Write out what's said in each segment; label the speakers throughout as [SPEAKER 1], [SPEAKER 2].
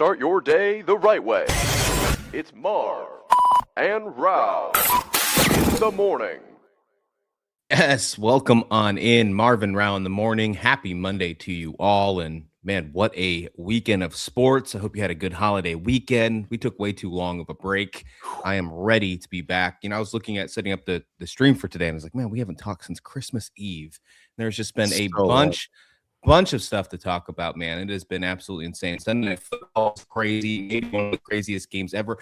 [SPEAKER 1] start your day the right way. It's Marv and Rauh in the morning.
[SPEAKER 2] Yes, welcome on in. Marv and Rauh in the morning. Happy Monday to you all. And man, what a weekend of sports. I hope you had a good holiday weekend. We took way too long of a break. I am ready to be back. I was looking at setting up the stream for today, and I was like, man, we haven't talked since Christmas Eve. There's just been a bunch of stuff to talk about, man. It has been absolutely insane. Sunday Night Football is crazy, maybe one of the craziest games ever.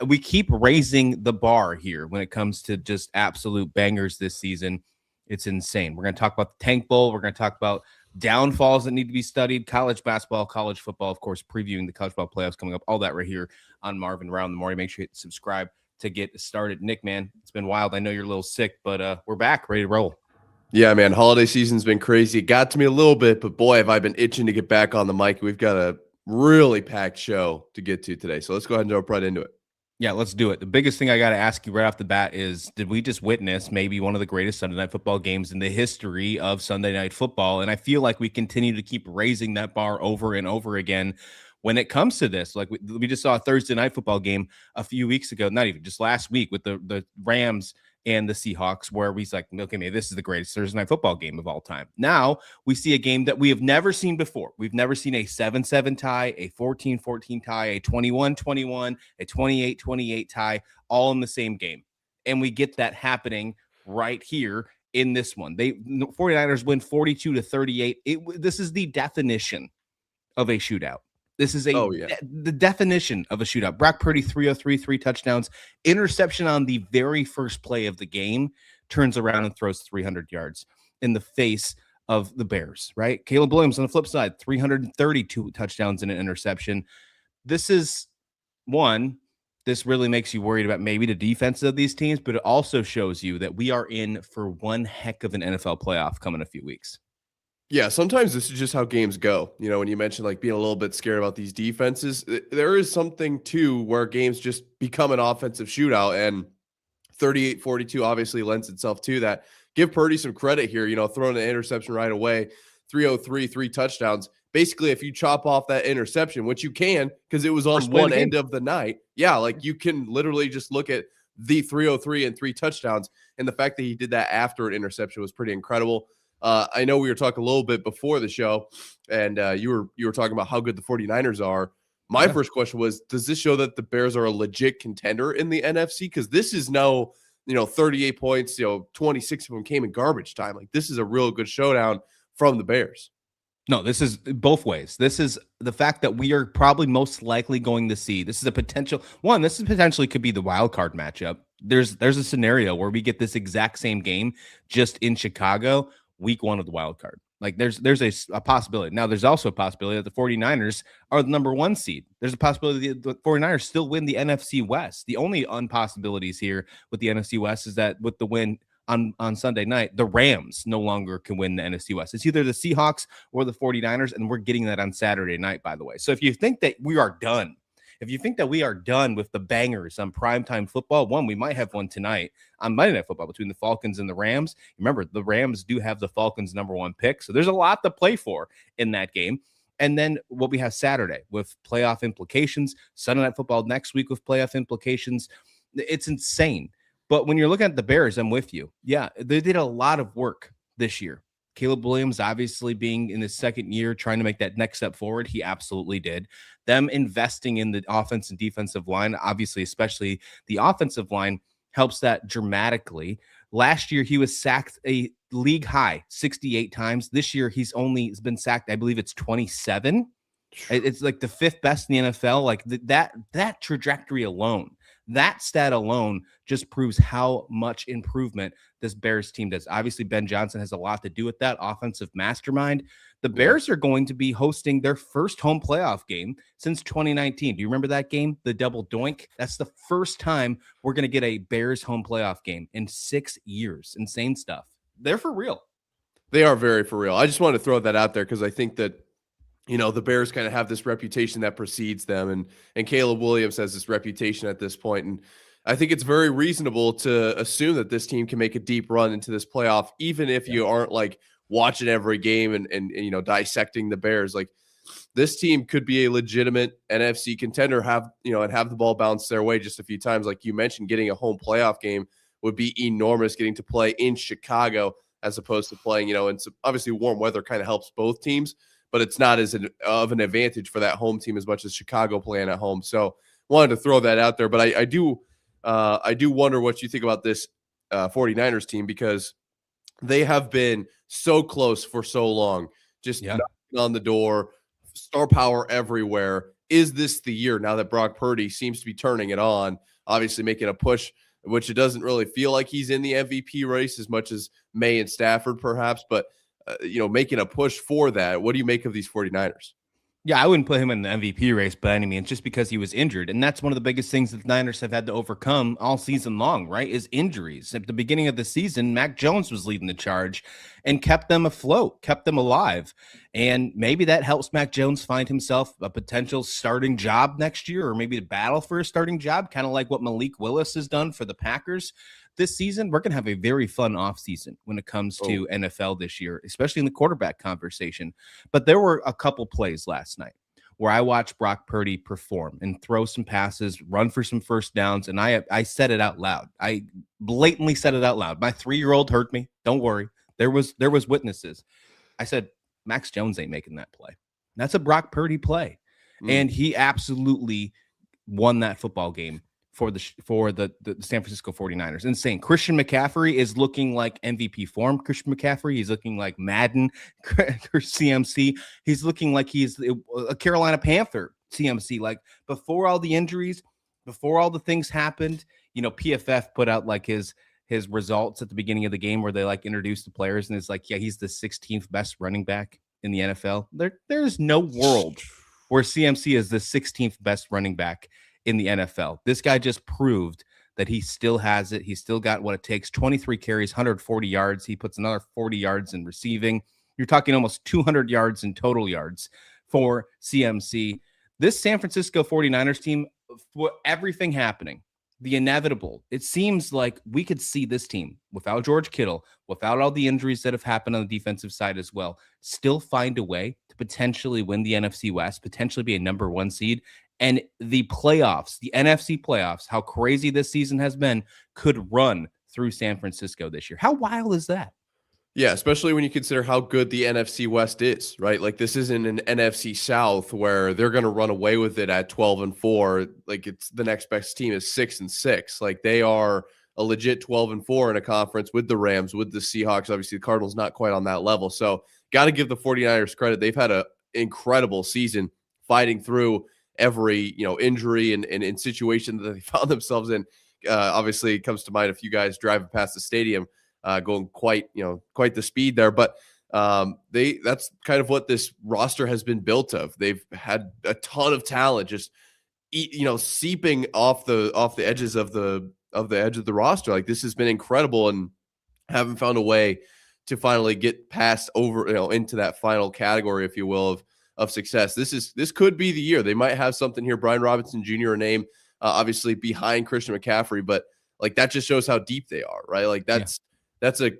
[SPEAKER 2] We keep raising the bar here when it comes to just absolute bangers this season. It's insane. We're going to talk about the Tank Bowl. We're going to talk about downfalls that need to be studied, college basketball, college football, of course, previewing the college football playoffs coming up, all that right here on Marv and Rauh in the morning. Make sure you subscribe to get started. Nick, man, it's been wild. I know you're a little sick, but we're back, ready to roll.
[SPEAKER 3] Yeah, man, holiday season's been crazy. It got to me a little bit, but boy, have I been itching to get back on the mic. We've got a really packed show to get to today, so let's go ahead and jump right into it.
[SPEAKER 2] Yeah, let's do it. The biggest thing I got to ask you right off the bat is, did we just witness maybe one of the greatest Sunday Night Football games in the history of Sunday Night Football? And I feel like we continue to keep raising that bar over and over again when it comes to this. Like we just saw a Thursday Night Football game a few weeks ago, not even just last week, with the Rams and the Seahawks, where we like, okay, maybe this is the greatest Thursday Night Football game of all time. Now we see a game that we have never seen before. We've never seen a 7-7 tie, a 14-14 tie, a 21-21, a 28-28 tie, all in the same game. And we get that happening right here in this one. The 49ers win 42-38. This is the definition of a shootout. This is the definition of a shootout. Brock Purdy, 303, 3 touchdowns. Interception on the very first play of the game. Turns around and throws 300 yards in the face of the Bears, right? Caleb Williams on the flip side, 332 touchdowns and an interception. This really makes you worried about maybe the defense of these teams, but it also shows you that we are in for one heck of an NFL playoff coming in a few weeks.
[SPEAKER 3] Yeah, sometimes this is just how games go. When you mentioned like being a little bit scared about these defenses, there is something too where games just become an offensive shootout, and 38-42 obviously lends itself to that. Give Purdy some credit here, throwing an interception right away, 303, 3 touchdowns. Basically, if you chop off that interception, which you can because it was on one end of the night, like you can literally just look at the 303 and 3 touchdowns, and the fact that he did that after an interception was pretty incredible. I know we were talking a little bit before the show, and you were talking about how good the 49ers are. My first question was, does this show that the Bears are a legit contender in the NFC? Because this is no, 38 points, 26 of them came in garbage time. Like, this is a real good showdown from the Bears.
[SPEAKER 2] No, this is both ways. This is the fact that we are probably most likely going to see. This is a potential one. This is potentially could be the wild card matchup. There's a scenario where we get this exact same game just in Chicago, week 1 of the wild card. Like there's a possibility. Now there's also a possibility that the 49ers are the number 1 seed. There's a possibility that the 49ers still win the NFC West. The only unpossibilities here with the NFC West is that with the win on Sunday night, the Rams no longer can win the NFC West. It's either the Seahawks or the 49ers, and we're getting that on Saturday night, by the way. So if you think that we are done, with the bangers on primetime football, we might have one tonight on Monday Night Football between the Falcons and the Rams. Remember, the Rams do have the Falcons' number 1 pick, so there's a lot to play for in that game. And then what we have Saturday with playoff implications, Sunday Night Football next week with playoff implications. It's insane. But when you're looking at the Bears, I'm with you. Yeah, they did a lot of work this year. Caleb Williams obviously being in his second year, trying to make that next step forward. He absolutely did. Them investing in the offense and defensive line, obviously, especially the offensive line, helps that dramatically. Last year, he was sacked a league high 68 times. This year, he's been sacked, I believe it's 27. It's like the 5th best in the NFL. Like that trajectory alone, that stat alone just proves how much improvement this Bears team does. Obviously, Ben Johnson has a lot to do with that offensive mastermind. The Bears are going to be hosting their first home playoff game since 2019. Do you remember that game? The double doink? That's the first time we're going to get a Bears home playoff game in 6 years. Insane stuff. They're for real.
[SPEAKER 3] They are very for real. I just wanted to throw that out there because I think that, the Bears kind of have this reputation that precedes them, and Caleb Williams has this reputation at this point. And I think it's very reasonable to assume that this team can make a deep run into this playoff, even if you aren't like watching every game and dissecting the Bears. Like, this team could be a legitimate NFC contender, and have the ball bounce their way just a few times. Like you mentioned, getting a home playoff game would be enormous. Getting to play in Chicago as opposed to playing, and obviously warm weather kind of helps both teams, but it's not of an advantage for that home team as much as Chicago playing at home. So wanted to throw that out there, but I do wonder what you think about this 49ers team, because they have been so close for so long, just knocking on the door, star power everywhere. Is this the year now that Brock Purdy seems to be turning it on, obviously making a push, which it doesn't really feel like he's in the MVP race as much as May and Stafford perhaps, but making a push for that. What do you make of these 49ers?
[SPEAKER 2] Yeah, I wouldn't put him in the MVP race by any means, just because he was injured. And that's one of the biggest things that the Niners have had to overcome all season long, right? Is injuries. At the beginning of the season, Mac Jones was leading the charge and kept them afloat, kept them alive. And maybe that helps Mac Jones find himself a potential starting job next year, or maybe the battle for a starting job, kind of like what Malik Willis has done for the Packers. This season, we're going to have a very fun offseason when it comes to NFL this year, especially in the quarterback conversation. But there were a couple plays last night where I watched Brock Purdy perform and throw some passes, run for some first downs, and I said it out loud. I blatantly said it out loud. My 3-year-old heard me. Don't worry. There was witnesses. I said, Max Jones ain't making that play. That's a Brock Purdy play. And he absolutely won that football game for the San Francisco 49ers. Insane. Christian McCaffrey is looking like MVP form. Christian McCaffrey, he's looking like Madden CMC. He's looking like he's a Carolina Panther CMC. Like before all the injuries, before all the things happened, PFF put out like his results at the beginning of the game where they like introduced the players, and it's like, yeah, he's the 16th best running back in the NFL. There's no world where CMC is the 16th best running back in the NFL. This guy just proved that he still has it. He's still got what it takes. 23 carries, 140 yards. He puts another 40 yards in receiving. You're talking almost 200 yards in total yards for CMC. This San Francisco 49ers team, for everything happening, the inevitable, it seems like we could see this team without George Kittle, without all the injuries that have happened on the defensive side as well, still find a way to potentially win the NFC West, potentially be a number 1 seed. And the playoffs, the NFC playoffs, how crazy this season has been, could run through San Francisco this year. How wild is that?
[SPEAKER 3] Yeah, especially when you consider how good the NFC West is, right? Like this isn't an NFC South where they're going to run away with it at 12-4. Like it's the next best team is 6-6. Like they are a legit 12-4 in a conference with the Rams, with the Seahawks. Obviously, the Cardinals not quite on that level. So got to give the 49ers credit. They've had an incredible season fighting through every injury and situation that they found themselves in. Obviously, it comes to mind a few guys driving past the stadium, going quite the speed there. But that's kind of what this roster has been built of. They've had a ton of talent just seeping off the edges of the edge of the roster. Like this has been incredible, and haven't found a way to finally get past over into that final category, if you will, of success. This could be the year. They might have something here. Brian Robinson Jr. a name, obviously behind Christian McCaffrey, but like that just shows how deep they are, right? Like that's a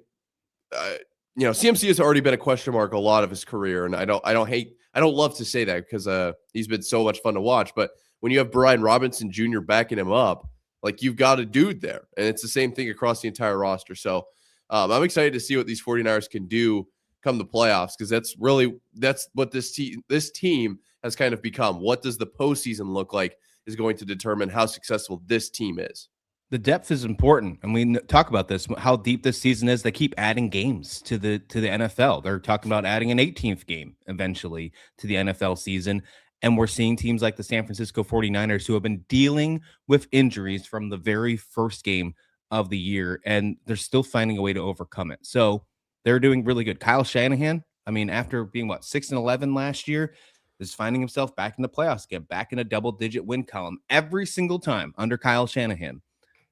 [SPEAKER 3] CMC has already been a question mark a lot of his career, and I don't love to say that because he's been so much fun to watch. But when you have Brian Robinson Jr. backing him up, like you've got a dude there, and it's the same thing across the entire roster. So I'm excited to see what these 49ers can do come the playoffs, because that's what this team has kind of become. What does the postseason look like is going to determine how successful this team is.
[SPEAKER 2] The depth is important, and we talk about this, how deep this season is. They keep adding games to the NFL. They're talking about adding an 18th game eventually to the NFL season, and we're seeing teams like the San Francisco 49ers who have been dealing with injuries from the very first game of the year, and they're still finding a way to overcome it. So they're doing really good. Kyle Shanahan, I mean, after being 6-11 last year, is finding himself back in the playoffs again, back in a double-digit win column every single time under Kyle Shanahan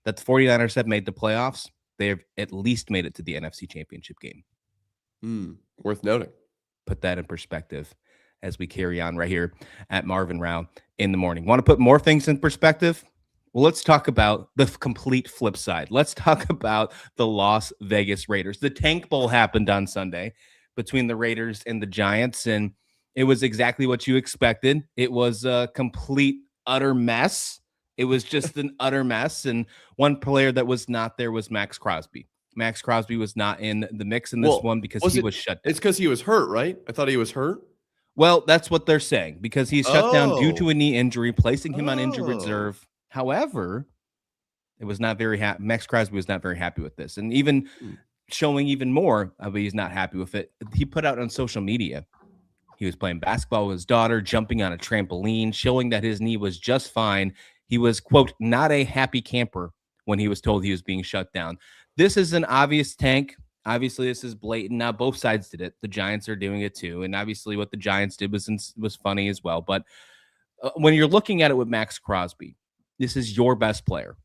[SPEAKER 2] that the 49ers have made the playoffs. They have at least made it to the NFC Championship game.
[SPEAKER 3] Worth noting.
[SPEAKER 2] Put that in perspective as we carry on right here at Marv and Rauh in the morning. Want to put more things in perspective? Well, let's talk about the complete flip side. Let's talk about the Las Vegas Raiders. The Tank Bowl happened on Sunday between the Raiders and the Giants, and It was exactly what you expected. It was a complete, utter mess. It was just an utter mess. And one player that was not there was Max Crosby. Max Crosby was not in the mix in this one because he was shut down.
[SPEAKER 3] It's because he was hurt, right? I thought he was hurt.
[SPEAKER 2] Well, that's what they're saying, because he's shut down due to
[SPEAKER 3] Oh.
[SPEAKER 2] a knee injury, placing him on injured reserve. However, it was not very happy. Max Crosby was not very happy with this. And even showing even more, but he's not happy with it. He put out on social media, he was playing basketball with his daughter, jumping on a trampoline, showing that his knee was just fine. He was, quote, not a happy camper when he was told he was being shut down. This is an obvious tank. Obviously, this is blatant. Now, both sides did it. The Giants are doing it too. And obviously, what the Giants did was funny as well. But when you're looking at it with Max Crosby, this is your best player.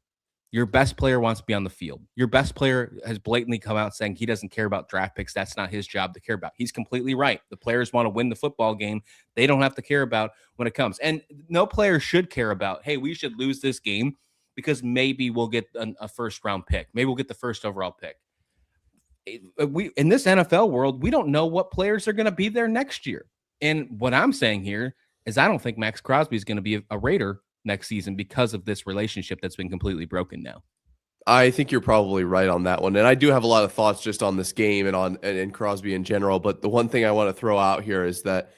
[SPEAKER 2] Your best player wants to be on the field. Your best player has blatantly come out saying he doesn't care about draft picks. That's not his job to care about. He's completely right. The players want to win the football game. They don't have to care about when it comes. And no player should care about, hey, we should lose this game because maybe we'll get a first-round pick. Maybe we'll get the first overall pick. We in this NFL world, we don't know what players are going to be there next year. And what I'm saying here is I don't think Max Crosby is going to be a Raider next season because of this relationship that's been completely broken now.
[SPEAKER 3] I think you're probably right on that one. And I do have a lot of thoughts just on this game and Crosby in general. But the one thing I want to throw out here is that,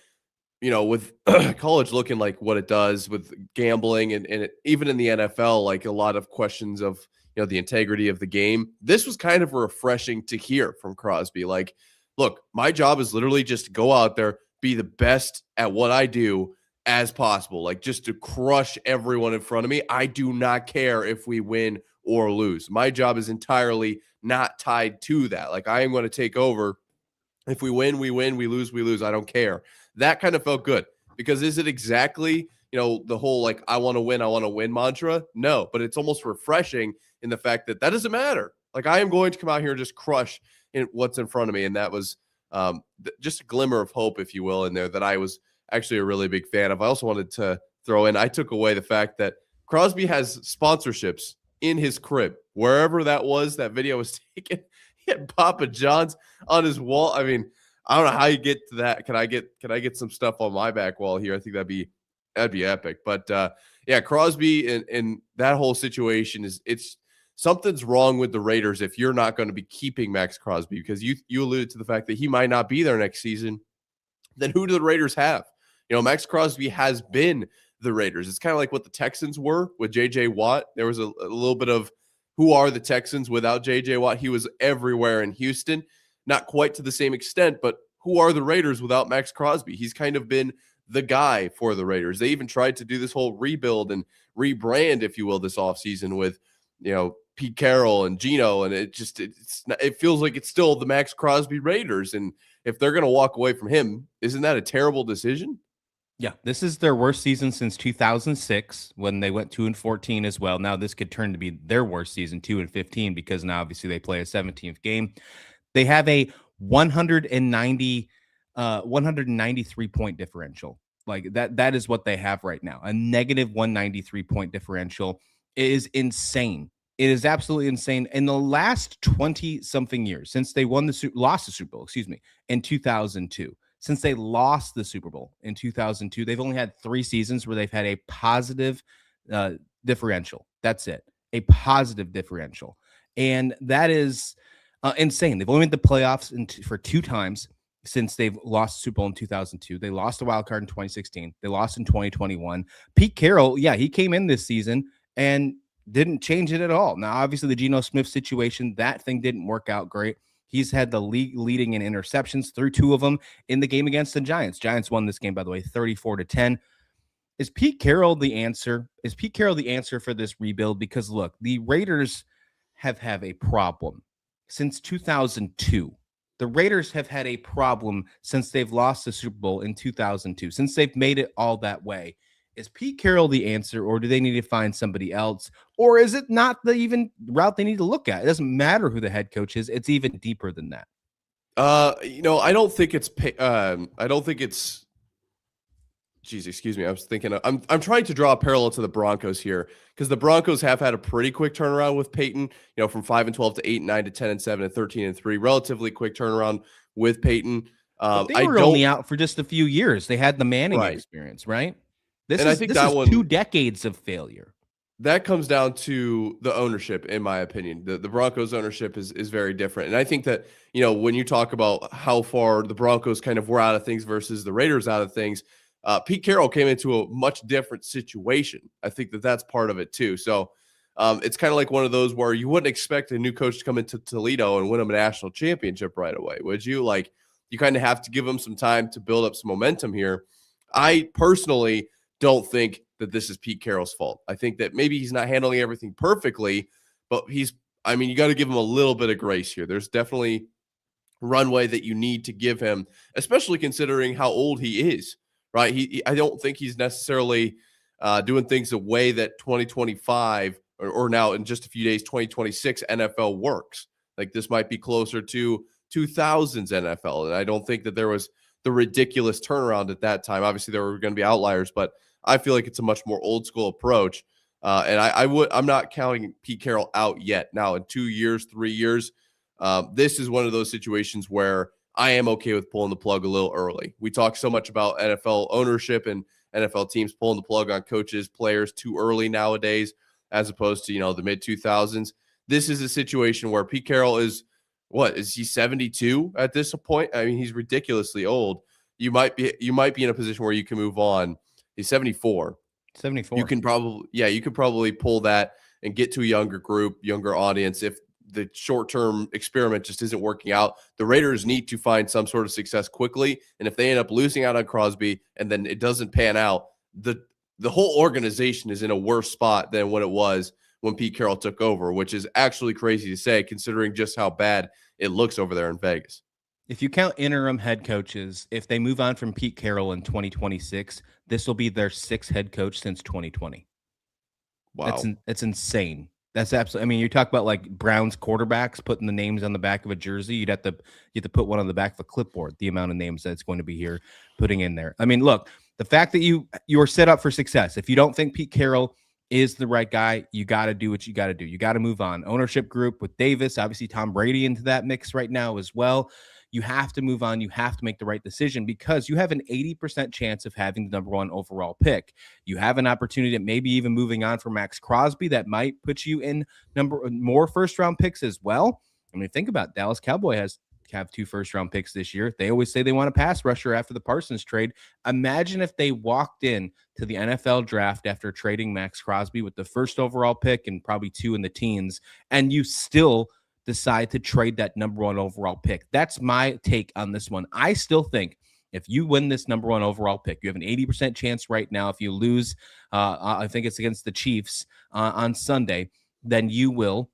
[SPEAKER 3] you know, with college looking like what it does with gambling and even in the NFL, like a lot of questions of, you know, the integrity of the game. This was kind of refreshing to hear from Crosby. Like, look, my job is literally just to go out there, be the best at what I do as possible, like just to crush everyone in front of me. I do not care if we win or lose. My job is entirely not tied to that. Like, I am going to take over. If we win, we win. We lose, we lose. I don't care. That kind of felt good, because is it exactly, you know, the whole like I want to win mantra? No, but it's almost refreshing in the fact that doesn't matter. Like, I am going to come out here and just crush what's in front of me. And that was just a glimmer of hope, if you will, in there that I was actually a really big fan of. I also wanted to throw in, I took away the fact that Crosby has sponsorships in his crib, wherever that was, that video was taken. He had Papa John's on his wall. I mean, I don't know how you get to that. Can I get some stuff on my back wall here? I think that'd be epic. But yeah, Crosby and that whole situation it's something's wrong with the Raiders if you're not going to be keeping Max Crosby, because you alluded to the fact that he might not be there next season. Then who do the Raiders have? You know, Max Crosby has been the Raiders. It's kind of like what the Texans were with J.J. Watt. There was a little bit of who are the Texans without J.J. Watt? He was everywhere in Houston. Not quite to the same extent, but who are the Raiders without Max Crosby? He's kind of been the guy for the Raiders. They even tried to do this whole rebuild and rebrand, if you will, this offseason with, you know, Pete Carroll and Geno, and it feels like it's still the Max Crosby Raiders. And if they're going to walk away from him, isn't that a terrible decision?
[SPEAKER 2] Yeah, this is their worst season since 2006 when they went 2-14 as well. Now this could turn to be their worst season, 2-15, because now obviously they play a 17th game. They have a 193 point differential. Like that is what they have right now. A negative 193 point differential is insane. It is absolutely insane. In the last 20 something years since they lost the Super Bowl, in 2002. Since they lost the Super Bowl in 2002, they've only had 3 seasons where they've had a positive differential. That's it. A positive differential. And that is insane. They've only made the playoffs for 2 times since they've lost the Super Bowl in 2002. They lost the wild card in 2016. They lost in 2021. Pete Carroll, yeah, he came in this season and didn't change it at all. Now, obviously, the Geno Smith situation, that thing didn't work out great. He's had the league leading in interceptions through 2 of them in the game against the Giants. Giants won this game, by the way, 34-10. Is Pete Carroll the answer? Is Pete Carroll the answer for this rebuild? Because look, the Raiders have a problem since 2002. The Raiders have had a problem since they've lost the Super Bowl in 2002, since they've made it all that way. Is Pete Carroll the answer, or do they need to find somebody else? Or is it not the even route they need to look at? It doesn't matter who the head coach is. It's even deeper than that.
[SPEAKER 3] I don't think it's excuse me. I was thinking I'm trying to draw a parallel to the Broncos here, because the Broncos have had a pretty quick turnaround with Peyton, from 5-12 to 8-9 to 10-7 and 13-3, relatively quick turnaround with Peyton.
[SPEAKER 2] But they
[SPEAKER 3] I
[SPEAKER 2] were
[SPEAKER 3] don't
[SPEAKER 2] only out for just a few years. They had the Manning
[SPEAKER 3] right.
[SPEAKER 2] experience, right? This
[SPEAKER 3] And I
[SPEAKER 2] is
[SPEAKER 3] think
[SPEAKER 2] this
[SPEAKER 3] that
[SPEAKER 2] is
[SPEAKER 3] one
[SPEAKER 2] 2 decades of failure.
[SPEAKER 3] that comes down to the ownership, in my opinion. The Broncos ownership is very different. And I think that, when you talk about how far the Broncos kind of were out of things versus the Raiders out of things, Pete Carroll came into a much different situation. I think that that's part of it too. So it's kind of like one of those where you wouldn't expect a new coach to come into Toledo and win them a national championship right away, would you? Like, you kind of have to give them some time to build up some momentum here. I personally don't think that this is Pete Carroll's fault. I think that maybe he's not handling everything perfectly, but you got to give him a little bit of grace here. There's definitely runway that you need to give him, especially considering how old he is, right? I don't think he's necessarily doing things the way that 2025 or now in just a few days, 2026 NFL works. Like, this might be closer to 2000s NFL. And I don't think that there was the ridiculous turnaround at that time. Obviously, there were going to be outliers, but I feel like it's a much more old school approach. And I'm not counting Pete Carroll out yet. Now, in 2 years, 3 years, this is one of those situations where I am okay with pulling the plug a little early. We talk so much about NFL ownership and NFL teams pulling the plug on coaches, players too early nowadays, as opposed to, the mid 2000s. This is a situation where Pete Carroll is he 72 at this point? I mean, he's ridiculously old. You might be in a position where you can move on. He's 74.
[SPEAKER 2] 74.
[SPEAKER 3] You could probably pull that and get to a younger group, younger audience. If the short-term experiment just isn't working out, the Raiders need to find some sort of success quickly. And if they end up losing out on Crosby and then it doesn't pan out, the whole organization is in a worse spot than what it was when Pete Carroll took over, which is actually crazy to say considering just how bad it looks over there in Vegas.
[SPEAKER 2] If you count interim head coaches, if they move on from Pete Carroll in 2026, this will be their 6th head coach since 2020.
[SPEAKER 3] Wow.
[SPEAKER 2] That's insane. That's absolutely. I mean, you talk about like Browns quarterbacks putting the names on the back of a jersey. You have to put one on the back of a clipboard. The amount of names that's going to be here putting in there. I mean, look, the fact that you're set up for success. If you don't think Pete Carroll is the right guy, you got to do what you got to do. You got to move on. Ownership group with Davis, obviously Tom Brady into that mix right now as well. You have to move on. You have to make the right decision because you have an 80% chance of having the #1 overall pick. You have an opportunity at maybe even moving on for Max Crosby that might put you in more first-round picks as well. I mean, think about it. Dallas Cowboy have 2 first-round picks this year. They always say they want a pass rusher after the Parsons trade. Imagine if they walked in to the NFL draft after trading Max Crosby with the 1st overall pick and probably 2 in the teens, and you still decide to trade that #1 overall pick. That's my take on this one. I still think if you win this #1 overall pick, you have an 80% chance right now. If you lose, I think it's against the Chiefs on Sunday, then you will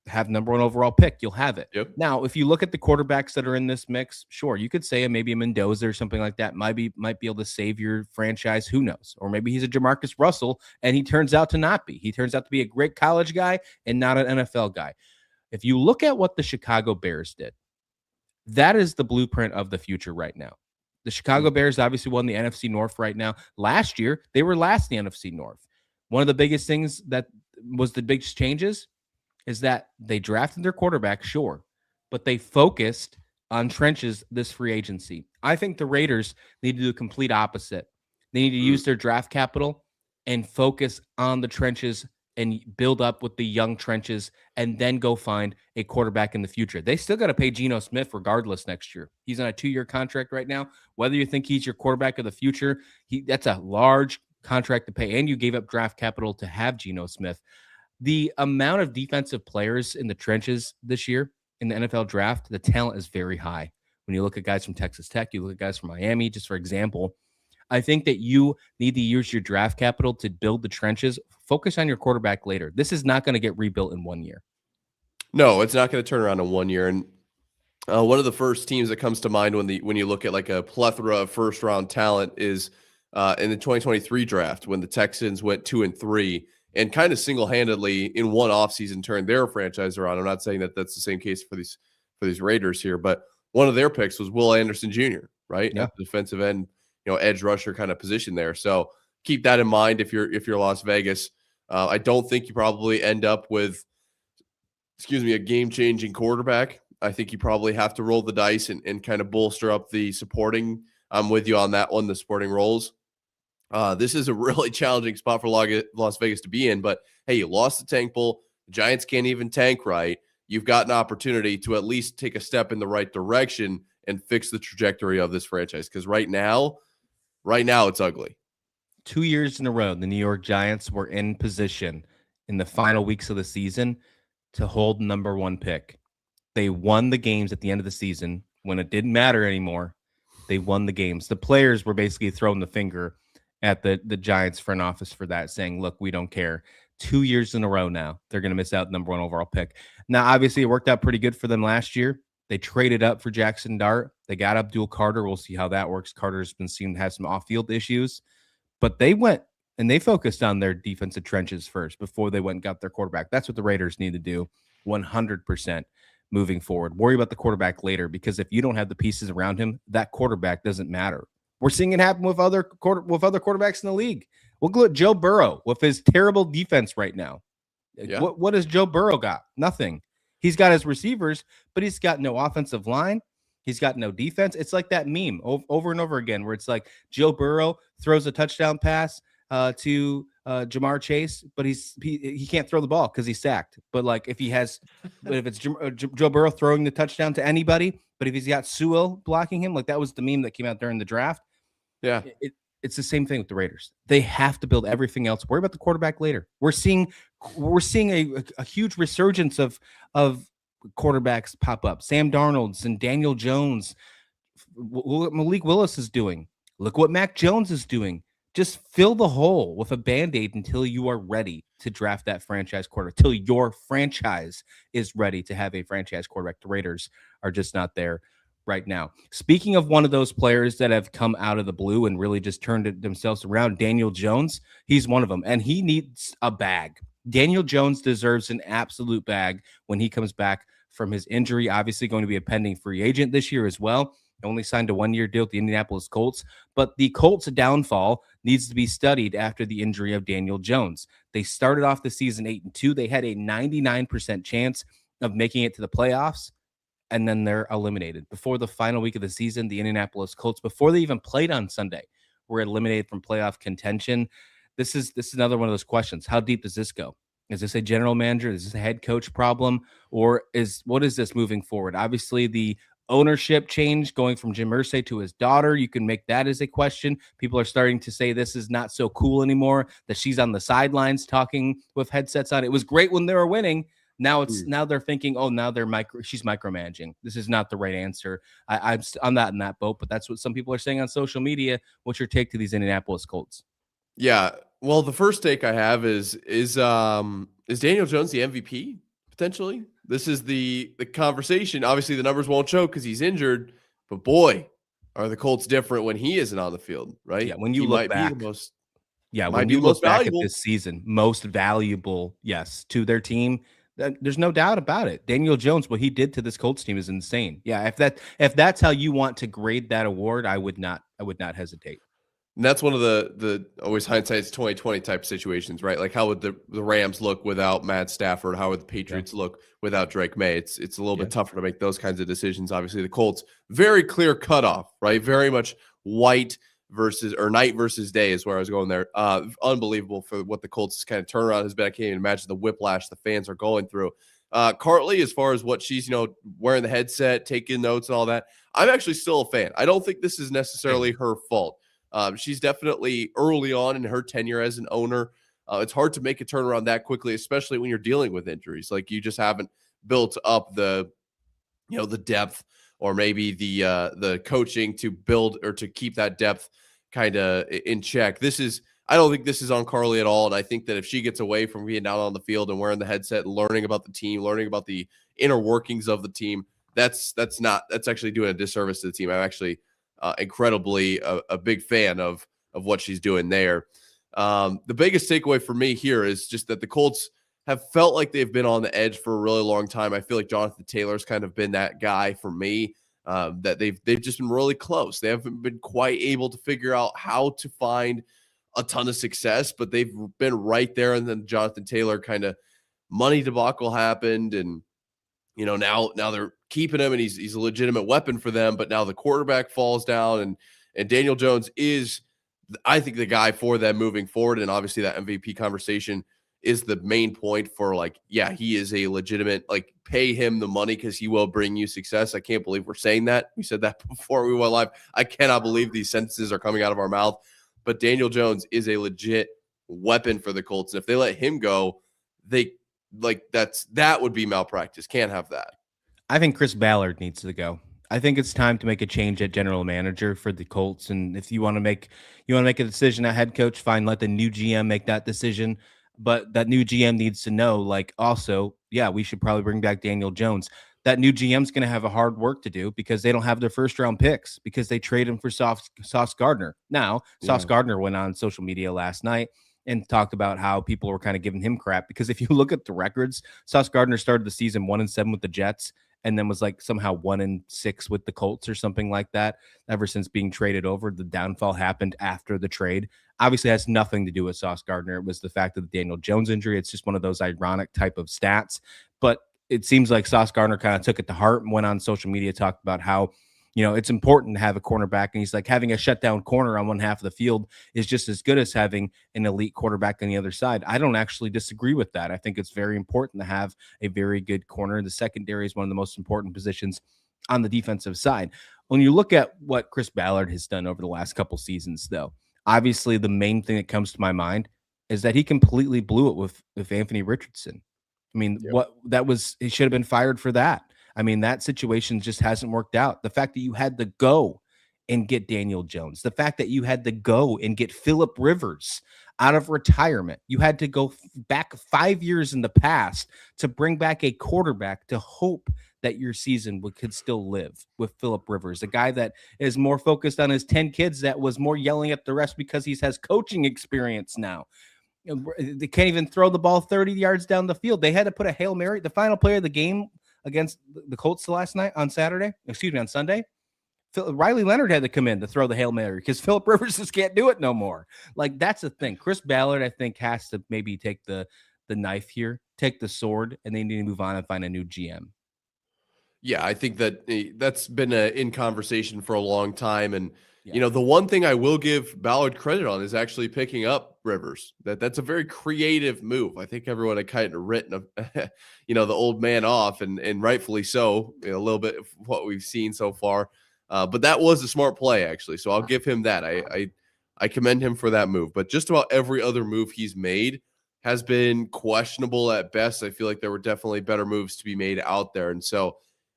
[SPEAKER 2] have #1 overall pick. You'll have it.
[SPEAKER 3] Yep.
[SPEAKER 2] Now, if you look at the quarterbacks that are in this mix, sure, you could say maybe a Mendoza or something like that might be able to save your franchise. Who knows? Or maybe he's a Jamarcus Russell and he turns out to not be. He turns out to be a great college guy and not an NFL guy. If you look at what the Chicago Bears did, that is the blueprint of the future right now. The Chicago Bears obviously won the NFC North right now. Last year, they were last in the NFC North. One of the biggest things that was the biggest changes is that they drafted their quarterback, sure, but they focused on trenches this free agency. I think the Raiders need to do the complete opposite. They need to use their draft capital and focus on the trenches and build up with the young trenches and then go find a quarterback in the future. They still got to pay Geno Smith regardless next year. He's on a 2-year contract right now. Whether you think he's your quarterback of the future, that's a large contract to pay. And you gave up draft capital to have Geno Smith. The amount of defensive players in the trenches this year in the NFL draft, the talent is very high. When you look at guys from Texas Tech, you look at guys from Miami, just for example, I think that you need to use your draft capital to build the trenches. Focus on your quarterback later. This is not going to get rebuilt in 1 year.
[SPEAKER 3] No, it's not going to turn around in 1 year. And one of the first teams that comes to mind when you look at like a plethora of first-round talent is in the 2023 draft when the Texans went 2-3 and kind of single-handedly in one offseason turned their franchise around. I'm not saying that that's the same case for these Raiders here, but one of their picks was Will Anderson Jr., right?
[SPEAKER 2] Yeah.
[SPEAKER 3] At the defensive end, edge rusher kind of position there. So keep that in mind if you're Las Vegas. I don't think you probably end up with, a game-changing quarterback. I think you probably have to roll the dice and kind of bolster up the supporting. I'm with you on that one, the supporting roles. This is a really challenging spot for Las Vegas to be in, but hey, you lost the tank bowl. The Giants can't even tank right. You've got an opportunity to at least take a step in the right direction and fix the trajectory of this franchise. Because right now it's ugly.
[SPEAKER 2] 2 years in a row, the New York Giants were in position in the final weeks of the season to hold number one pick. They won the games at the end of the season when it didn't matter anymore. They won the games. The players were basically throwing the finger at the Giants front office for that, saying, look, we don't care. 2 years in a row now, they're going to miss out number one overall pick. Now, obviously, it worked out pretty good for them last year. They traded up for Jackson Dart. They got Abdul Carter. We'll see how that works. Carter's been seen to have some off-field issues. But they went and they focused on their defensive trenches first before they went and got their quarterback. That's what the Raiders need to do 100% moving forward. Worry about the quarterback later, because if you don't have the pieces around him, that quarterback doesn't matter. We're seeing it happen with other quarterbacks in the league. We'll look at Joe Burrow with his terrible defense right now. Yeah. What has Joe Burrow got? Nothing. He's got his receivers, but he's got no offensive line. He's got no defense. It's like that meme over and over again where it's like Joe Burrow throws a touchdown pass to Jamar Chase, but he can't throw the ball because he's sacked. But like if it's Joe Burrow throwing the touchdown to anybody, but if he's got Sewell blocking him, like that was the meme that came out during the draft.
[SPEAKER 3] Yeah,
[SPEAKER 2] it's the same thing with the Raiders. They have to build everything else. Worry about the quarterback later. We're seeing a huge resurgence of quarterbacks pop up. Sam Darnold's and Daniel Jones. Look what Malik Willis is doing. Look what Mac Jones is doing. Just fill the hole with a Band-Aid until you are ready to draft that franchise quarterback, till your franchise is ready to have a franchise quarterback. The Raiders are just not there right now. Speaking of one of those players that have come out of the blue and really just turned themselves around, Daniel Jones, he's one of them, and he needs a bag. Daniel Jones deserves an absolute bag when he comes back from his injury. Obviously going to be a pending free agent this year as well. Only signed a 1-year deal with the Indianapolis Colts, but the Colts' downfall needs to be studied after the injury of Daniel Jones. They started off the season 8-2. They had a 99% chance of making it to the playoffs, and then they're eliminated. Before the final week of the season, the Indianapolis Colts, before they even played on Sunday, were eliminated from playoff contention. This is another one of those questions. How deep does this go? Is this a general manager? Is this a head coach problem? Or what is this moving forward? Obviously, the ownership change going from Jim Irsay to his daughter, you can make that as a question. People are starting to say this is not so cool anymore, that she's on the sidelines talking with headsets on. It was great when they were winning. Now they're thinking, oh, now she's micromanaging. This is not the right answer. I'm not in that boat, but that's what some people are saying on social media. What's your take to these Indianapolis Colts?
[SPEAKER 3] Yeah. Well, the first take I have is Daniel Jones the MVP potentially? This is the conversation. Obviously, the numbers won't show because he's injured, but boy, are the Colts different when he isn't on the field, right?
[SPEAKER 2] Yeah, when you look back, when you look back at this season, most valuable, yes, to their team. There's no doubt about it. Daniel Jones, what he did to this Colts team is insane. Yeah, if that's how you want to grade that award, I would not hesitate.
[SPEAKER 3] And that's one of the always hindsight's 2020 type situations, right? Like how would the Rams look without Matt Stafford? How would the Patriots look without Drake May? It's a little bit tougher to make those kinds of decisions. Obviously, the Colts, very clear cutoff, right? Very much night versus day is where I was going there. Unbelievable for what the Colts' kind of turnaround has been. I can't even imagine the whiplash the fans are going through. Cartley, as far as what she's, wearing the headset, taking notes and all that, I'm actually still a fan. I don't think this is necessarily her fault. She's definitely early on in her tenure as an owner. It's hard to make a turnaround that quickly, especially when you're dealing with injuries. Like you just haven't built up the depth or maybe the coaching to build or to keep that depth kind of in check. I don't think this is on Carly at all. And I think that if she gets away from being out on the field and wearing the headset and learning about the team, learning about the inner workings of the team, that's actually doing a disservice to the team. I'm actually incredibly a big fan of what she's doing there. The biggest takeaway for me here is just that the Colts have felt like they've been on the edge for a really long time. I feel like Jonathan Taylor's kind of been that guy for me, that they've just been really close. They haven't been quite able to figure out how to find a ton of success, but they've been right there. And then Jonathan Taylor kind of money debacle happened, and now they're keeping him, and he's a legitimate weapon for them. But now the quarterback falls down, and Daniel Jones is, I think, the guy for them moving forward. And obviously that MVP conversation is the main point for, like, yeah, he is a legitimate, like, pay him the money because he will bring you success. I can't believe we're saying that. We said that before we went live. I cannot believe these sentences are coming out of our mouth. But Daniel Jones is a legit weapon for the Colts. And if they let him go, that would be malpractice. Can't have that.
[SPEAKER 2] I think Chris Ballard needs to go. I think it's time to make a change at general manager for the Colts. And if you want to make a decision at head coach, fine, let the new GM make that decision. But that new GM needs to know, like, also, yeah, we should probably bring back Daniel Jones. That new GM's going to have a hard work to do because they don't have their first round picks because they trade him for Sauce Gardner. Now, Sauce Gardner went on social media last night and talked about how people were kind of giving him crap because if you look at the records, Sauce Gardner started the season 1-7 with the Jets and then was like somehow 1-6 with the Colts or something like that. Ever since being traded over, the downfall happened after the trade. Obviously, it has nothing to do with Sauce Gardner. It was the fact of the Daniel Jones injury. It's just one of those ironic type of stats. But it seems like Sauce Gardner kind of took it to heart and went on social media, talked about how, it's important to have a cornerback. And he's like, having a shutdown corner on one half of the field is just as good as having an elite quarterback on the other side. I don't actually disagree with that. I think it's very important to have a very good corner. The secondary is one of the most important positions on the defensive side. When you look at what Chris Ballard has done over the last couple seasons, though, obviously the main thing that comes to my mind is that he completely blew it with Anthony Richardson. I mean, he should have been fired for that. I mean, that situation just hasn't worked out. The fact that you had to go and get Daniel Jones, the fact that you had to go and get Phillip Rivers out of retirement, you had to go back 5 years in the past to bring back a quarterback to hope that your season could still live with Phillip Rivers, a guy that is more focused on his 10 kids, that was more yelling at the rest because he has coaching experience now. They can't even throw the ball 30 yards down the field. They had to put a Hail Mary. The final play of the game against the Colts on Sunday, Riley Leonard had to come in to throw the Hail Mary because Phillip Rivers just can't do it no more. Like, that's the thing. Chris Ballard, I think, has to maybe take the knife here, take the sword, and they need to move on and find a new GM.
[SPEAKER 3] Yeah, I think that's been in conversation for a long time. And, the one thing I will give Ballard credit on is actually picking up Rivers. That's a very creative move. I think everyone had kind of written, the old man off, and rightfully so, a little bit of what we've seen so far. But that was a smart play, actually. So I'll give him that. I commend him for that move. But just about every other move he's made has been questionable at best. I feel like there were definitely better moves to be made out there. And so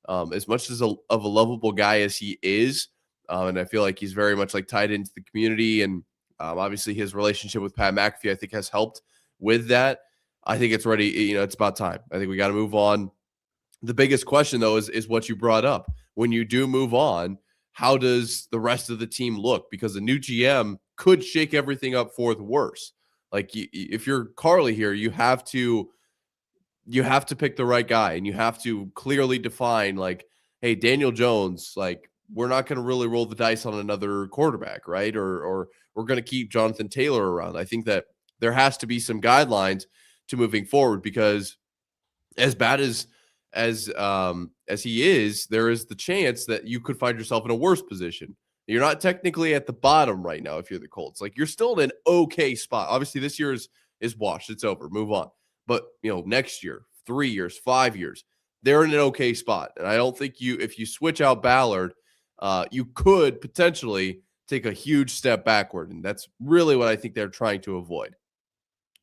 [SPEAKER 3] as much as of a lovable guy as he is, and I feel like he's very much like tied into the community, and obviously his relationship with Pat McAfee, I think, has helped with that. I think it's ready. It's about time. I think we got to move on. The biggest question, though, is what you brought up. When you do move on, how does the rest of the team look? Because a new GM could shake everything up for the worse. Like, if you're Carly here, you have to pick the right guy, and you have to clearly define, like, hey, Daniel Jones, like, we're not going to really roll the dice on another quarterback, right? Or we're going to keep Jonathan Taylor around. I think that there has to be some guidelines to moving forward, because as bad as he is, there is the chance that you could find yourself in a worse position. You're not technically at the bottom right now if you're the Colts. Like, you're still in an okay spot. Obviously, this year is washed. It's over. Move on. But, next year, 3 years, 5 years, they're in an okay spot. And I don't think if you switch out Ballard, you could potentially take a huge step backward. And that's really what I think they're trying to avoid.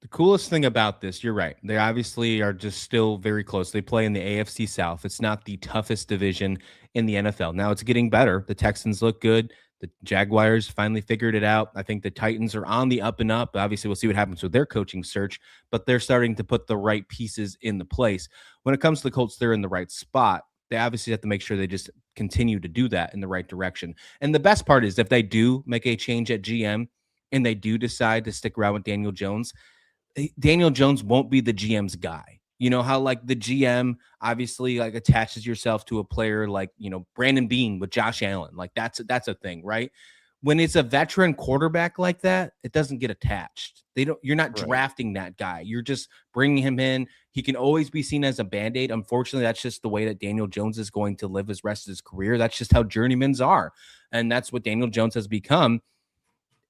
[SPEAKER 2] The coolest thing about this, you're right, they obviously are just still very close. They play in the AFC South. It's not the toughest division in the NFL. Now it's getting better. The Texans look good. The Jaguars finally figured it out. I think the Titans are on the up and up. Obviously, we'll see what happens with their coaching search, but they're starting to put the right pieces in the place. When it comes to the Colts, they're in the right spot. They obviously have to make sure they just continue to do that in the right direction. And the best part is if they do make a change at GM and they do decide to stick around with Daniel Jones won't be the GM's guy. You know how, like, the GM obviously, like, attaches yourself to a player like, Brandon Beane with Josh Allen. Like, that's a thing, right? when it's a veteran quarterback like that, it doesn't get attached. You're not
[SPEAKER 3] Right.
[SPEAKER 2] drafting that guy. You're just bringing him in. He can always be seen as a Band-Aid. Unfortunately, that's just the way that Daniel Jones is going to live his rest of his career. That's just how journeymans are. And that's what Daniel Jones has become.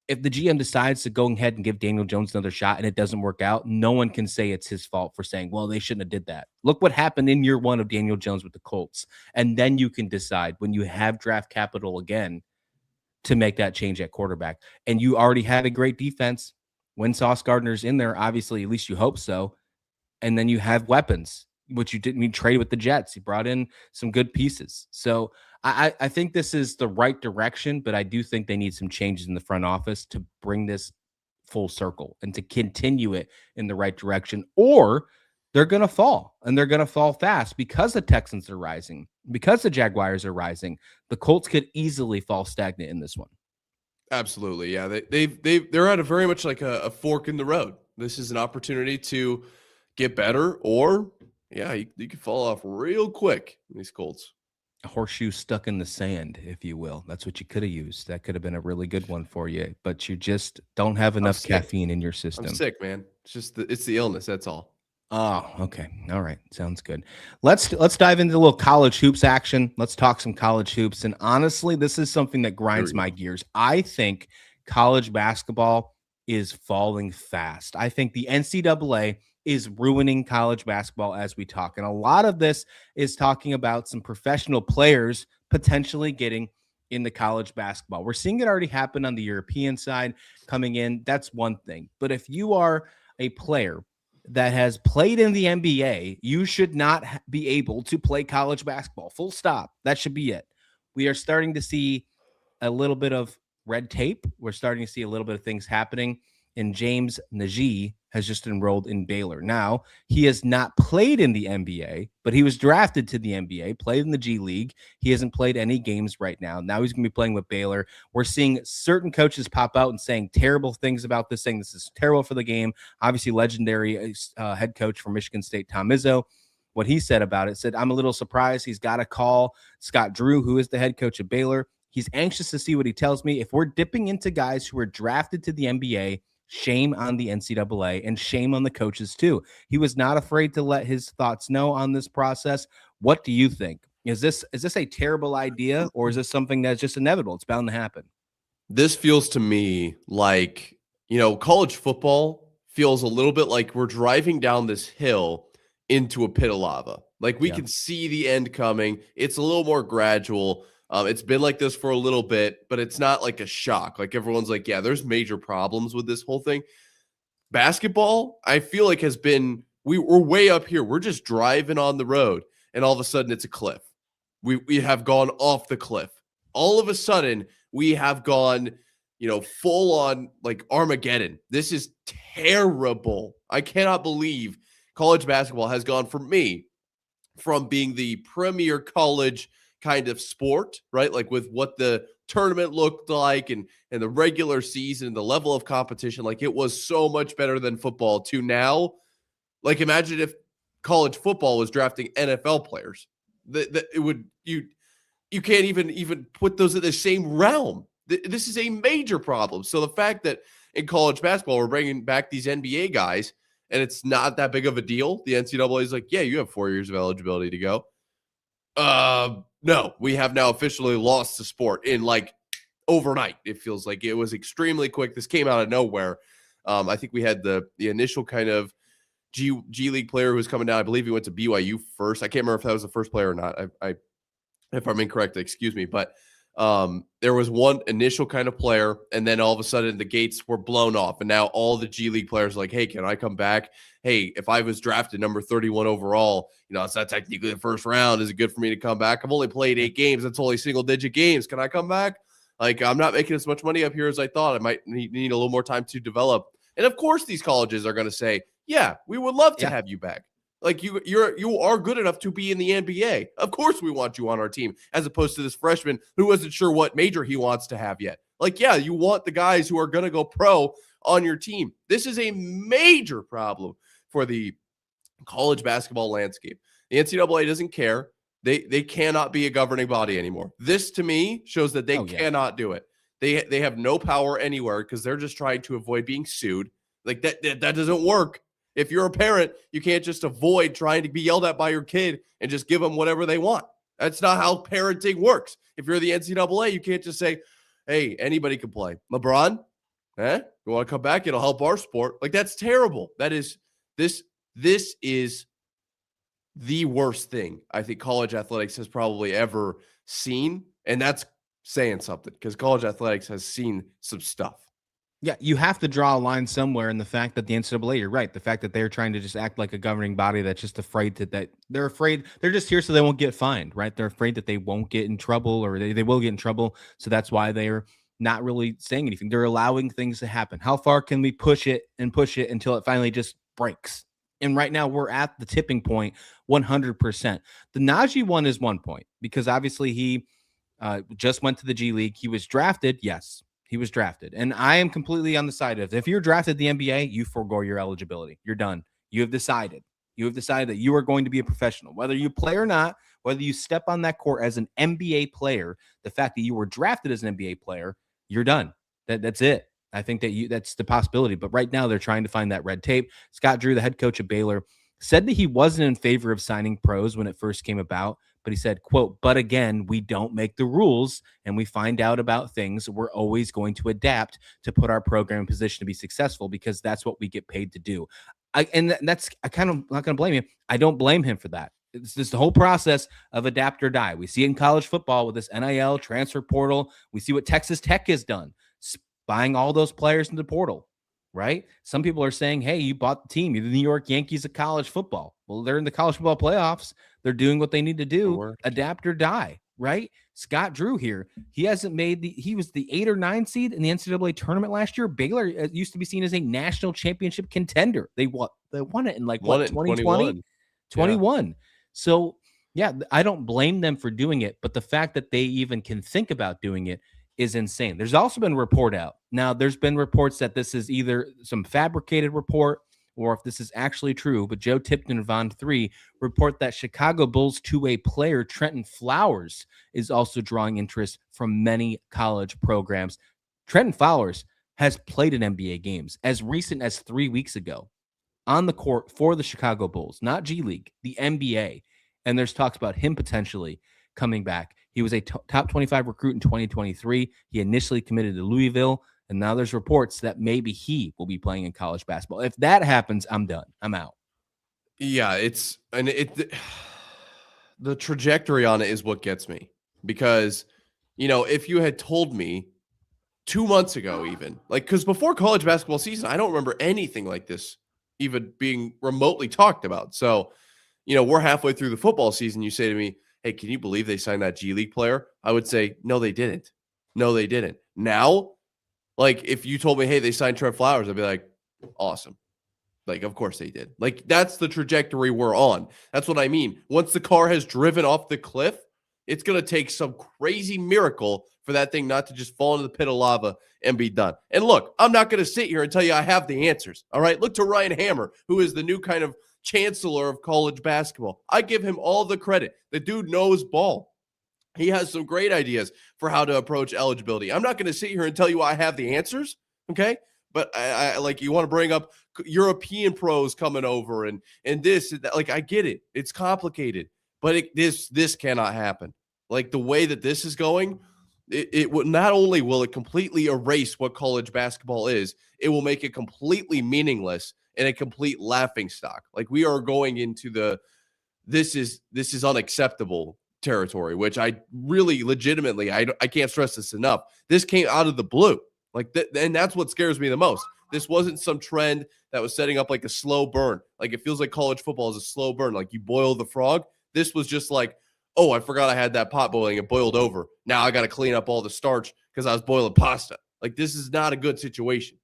[SPEAKER 2] If the GM decides to go ahead and give Daniel Jones another shot and it doesn't work out, no one can say it's his fault for saying, well, they shouldn't have did that. Look what happened in year one of Daniel Jones with the Colts. And then you can decide when you have draft capital again to make that change at quarterback. And you already had a great defense when Sauce Gardner's in there. Obviously, at least you hope so. And then you have weapons, which you didn't even trade with the Jets. You brought in some good pieces. So I think this is the right direction, but I do think they need some changes in the front office to bring this full circle and to continue it in the right direction, or they're going to fall, and they're going to fall fast because the Texans are rising, because the Jaguars are rising. The Colts could easily fall stagnant in this one.
[SPEAKER 3] Absolutely. Yeah. They're at a very much like a fork in the road. This is an opportunity to get better, or you could fall off real quick in these Colts.
[SPEAKER 2] A horseshoe stuck in the sand, if you will. That's what you could have used. That could have been a really good one for you, but you just don't have enough caffeine in your system.
[SPEAKER 3] I'm sick, man. It's just it's the illness. That's all.
[SPEAKER 2] Oh, okay. All right. Sounds good. Let's dive into a little college hoops action. Let's talk some college hoops. And honestly, this is something that grinds my gears. I think college basketball is falling fast. I think the NCAA is ruining college basketball as we talk. And a lot of this is talking about some professional players potentially getting in the college basketball. We're seeing it already happen on the European side coming in. That's one thing. But if you are a player that has played in the NBA, you should not be able to play college basketball. Full stop. That should be it. We are starting to see a little bit of red tape. We're starting to see a little bit of things happening. And James Najee has just enrolled in Baylor. Now, he has not played in the NBA, but he was drafted to the NBA, played in the G League. He hasn't played any games right now. Now he's going to be playing with Baylor. We're seeing certain coaches pop out and saying terrible things about this, saying this is terrible for the game. Obviously, legendary head coach for Michigan State, Tom Izzo, what he said about it, said, I'm a little surprised. He's got to call Scott Drew, who is the head coach of Baylor. He's anxious to see what he tells me. If we're dipping into guys who were drafted to the NBA, shame on the NCAA and shame on the coaches too. He was not afraid to let his thoughts know on this process. What do you think? Is this a terrible idea, or is this something that's just inevitable? It's bound to happen.
[SPEAKER 3] This feels to me like, college football feels a little bit like we're driving down this hill into a pit of lava. Like we can see the end coming. It's a little more gradual. It's been like this for a little bit, but it's not like a shock. Like everyone's like, yeah, there's major problems with this whole thing. Basketball, I feel like we're way up here. We're just driving on the road, and all of a sudden it's a cliff. We have gone off the cliff. All of a sudden we have gone, full on like Armageddon. This is terrible. I cannot believe college basketball has gone from being the premier college kind of sport, right? Like with what the tournament looked like and the regular season, the level of competition, like it was so much better than football, to now, like imagine if college football was drafting NFL players. You can't even put those in the same realm. This is a major problem. So the fact that in college basketball we're bringing back these NBA guys and it's not that big of a deal, the NCAA is like, yeah, you have 4 years of eligibility to go. No, we have now officially lost the sport in like overnight. It feels like it was extremely quick. This came out of nowhere. I think we had the initial kind of G League player who was coming down. I believe he went to BYU first. I can't remember if that was the first player or not. If I'm incorrect, excuse me. But there was one initial kind of player, and then all of a sudden the gates were blown off, and now all the G League players are like, hey, can I come back? Hey, if I was drafted number 31 overall, it's not technically the first round. Is it good for me to come back? I've only played 8 games. That's only single-digit games. Can I come back? Like, I'm not making as much money up here as I thought. I might need a little more time to develop. And of course, these colleges are going to say, yeah, we would love to have you back. Like you are good enough to be in the NBA. Of course we want you on our team, as opposed to this freshman who wasn't sure what major he wants to have yet. Like, yeah, you want the guys who are going to go pro on your team. This is a major problem for the college basketball landscape. The NCAA doesn't care. They cannot be a governing body anymore. This to me shows that they cannot do it. They have no power anywhere because they're just trying to avoid being sued. Like that doesn't work. If you're a parent, you can't just avoid trying to be yelled at by your kid and just give them whatever they want. That's not how parenting works. If you're the NCAA, you can't just say, hey, anybody can play. LeBron, you want to come back? It'll help our sport. Like, that's terrible. This is the worst thing I think college athletics has probably ever seen. And that's saying something because college athletics has seen some stuff.
[SPEAKER 2] Yeah, you have to draw a line somewhere in the fact that the NCAA, you're right, the fact that they're trying to just act like a governing body that's just afraid that they're afraid, they're just here so they won't get fined, right? They're afraid that they won't get in trouble or they will get in trouble. So that's why they're not really saying anything. They're allowing things to happen. How far can we push it until it finally just breaks? And right now we're at the tipping point 100%. The Najee one is 1 point because obviously he just went to the G League. He was drafted. Yes. He was drafted. And I am completely on the side of if you're drafted the NBA, you forego your eligibility. You're done. You have decided. You have decided that you are going to be a professional. Whether you play or not, whether you step on that court as an NBA player, the fact that you were drafted as an NBA player, you're done. That's it. I think that's the possibility. But right now they're trying to find that red tape. Scott Drew, the head coach of Baylor, said that he wasn't in favor of signing pros when it first came about. But he said, quote, but again, we don't make the rules and we find out about things. We're always going to adapt to put our program in position to be successful because that's what we get paid to do. I kind of not going to blame him. I don't blame him for that. It's just the whole process of adapt or die. We see it in college football with this NIL transfer portal. We see what Texas Tech has done, buying all those players in the portal, right? Some people are saying, hey, you bought the team. You're the New York Yankees of college football. Well, they're in the college football playoffs. They're doing what they need to do, adapt or die, right? Scott Drew here, he was the 8 or 9 seed in the NCAA tournament last year. Baylor used to be seen as a national championship contender. They won it in 2020? 21. Yeah. So, yeah, I don't blame them for doing it, but the fact that they even can think about doing it is insane. There's also been a report out. Now, there's been reports that this is either some fabricated report or if this is actually true, but Joe Tipton and Von 3 report that Chicago Bulls two-way player Trenton Flowers is also drawing interest from many college programs. Trenton Flowers has played in NBA games as recent as 3 weeks ago on the court for the Chicago Bulls, not G League, the NBA. And there's talks about him potentially coming back. He was a top 25 recruit in 2023. He initially committed to Louisville. And now there's reports that maybe he will be playing in college basketball. If that happens, I'm done. I'm out.
[SPEAKER 3] Yeah, the trajectory on it is what gets me because, if you had told me 2 months ago, even because before college basketball season, I don't remember anything like this even being remotely talked about. So, we're halfway through the football season. You say to me, hey, can you believe they signed that G League player? I would say, no, they didn't. No, they didn't. Now, if you told me, hey, they signed Trent Flowers, I'd be like, awesome. Of course they did. That's the trajectory we're on. That's what I mean. Once the car has driven off the cliff, it's going to take some crazy miracle for that thing not to just fall into the pit of lava and be done. And look, I'm not going to sit here and tell you I have the answers. All right. Look to Ryan Hammer, who is the new kind of chancellor of college basketball. I give him all the credit. The dude knows ball. He has some great ideas for how to approach eligibility. I'm not going to sit here and tell you I have the answers, okay? But I you want to bring up European pros coming over and this, I get it. It's complicated, but this cannot happen. The way that this is going, it will not only will it completely erase what college basketball is, it will make it completely meaningless and a complete laughingstock. We are going into this is unacceptable territory, which I really legitimately, I can't stress this enough. This came out of the blue. And that's what scares me the most. This wasn't some trend that was setting up a slow burn. It feels like college football is a slow burn. You boil the frog. This was just oh, I forgot I had that pot boiling. It boiled over. Now I got to clean up all the starch because I was boiling pasta. This is not a good situation.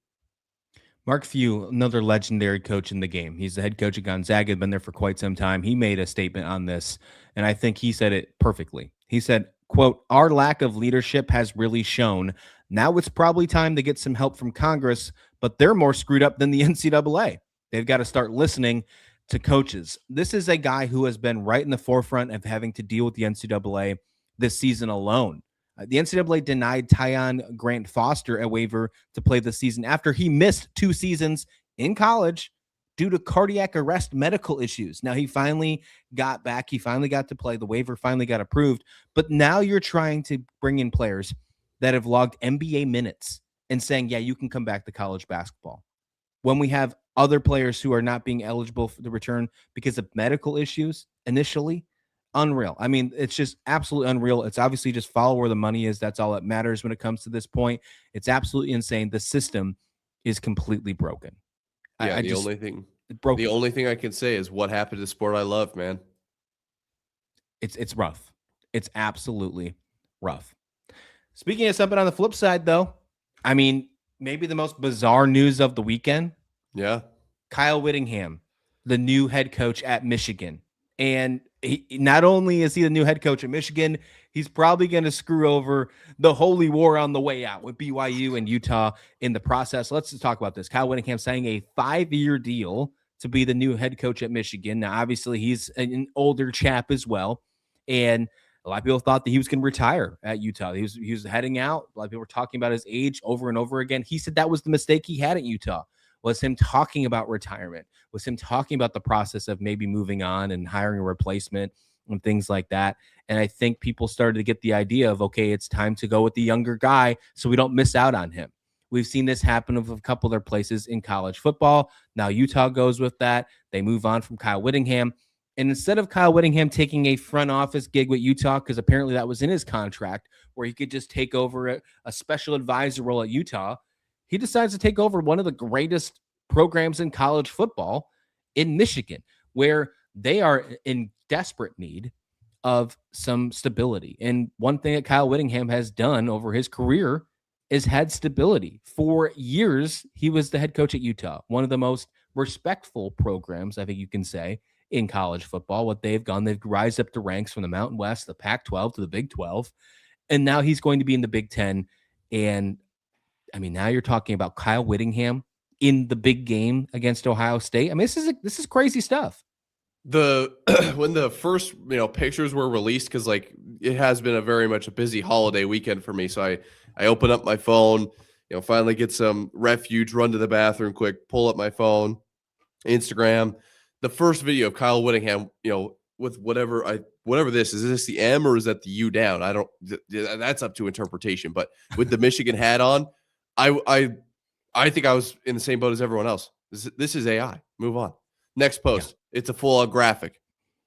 [SPEAKER 2] Mark Few, another legendary coach in the game. He's the head coach at Gonzaga, been there for quite some time. He made a statement on this, and I think he said it perfectly. He said, quote, our lack of leadership has really shown. Now it's probably time to get some help from Congress, but they're more screwed up than the NCAA. They've got to start listening to coaches. This is a guy who has been right in the forefront of having to deal with the NCAA this season alone. The NCAA denied Tyon Grant Foster a waiver to play this season after he missed 2 seasons in college due to cardiac arrest medical issues. Now he finally got back. He finally got to play. The waiver finally got approved. But now you're trying to bring in players that have logged NBA minutes and saying, yeah, you can come back to college basketball. When we have other players who are not being eligible for the return because of medical issues initially, unreal. I mean, it's just absolutely unreal. It's obviously just follow where the money is. That's all that matters when it comes to this point. It's absolutely insane. The system is completely broken.
[SPEAKER 3] Yeah, the only thing I can say is what happened to the sport I love, man.
[SPEAKER 2] It's rough. It's absolutely rough. Speaking of something on the flip side, though, I mean, maybe the most bizarre news of the weekend.
[SPEAKER 3] Yeah.
[SPEAKER 2] Kyle Whittingham, the new head coach at Michigan. And not only is he the new head coach at Michigan, he's probably going to screw over the holy war on the way out with BYU and Utah in the process. Let's just talk about this. Kyle Whittingham signing a 5-year deal to be the new head coach at Michigan. Now, obviously, he's an older chap as well. And a lot of people thought that he was going to retire at Utah. He was heading out. A lot of people were talking about his age over and over again. He said that was the mistake he had at Utah, was him talking about retirement, was him talking about the process of maybe moving on and hiring a replacement and things like that. And I think people started to get the idea of, okay, it's time to go with the younger guy so we don't miss out on him. We've seen this happen with a couple other places in college football. Now Utah goes with that. They move on from Kyle Whittingham. And instead of Kyle Whittingham taking a front office gig with Utah, because apparently that was in his contract, where he could just take over a special advisor role at Utah, he decides to take over one of the greatest programs in college football in Michigan, where they are in desperate need of some stability. And one thing that Kyle Whittingham has done over his career is had stability. For years, he was the head coach at Utah, one of the most respectful programs, I think you can say, in college football. What they've rise up the ranks from the Mountain West, the Pac-12 to the Big 12. And now he's going to be in the Big 10. And I mean, now you're talking about Kyle Whittingham in the big game against Ohio State. I mean, this is crazy stuff.
[SPEAKER 3] When the first pictures were released, because like it has been a very much a busy holiday weekend for me, so I open up my phone, finally get some refuge, run to the bathroom quick, pull up my phone, Instagram. The first video of Kyle Whittingham, with whatever this is this the M or is that the U down? I don't. That's up to interpretation. But with the Michigan hat on, I think I was in the same boat as everyone else. This is AI. Move on. Next post. Yeah. It's a full-on graphic.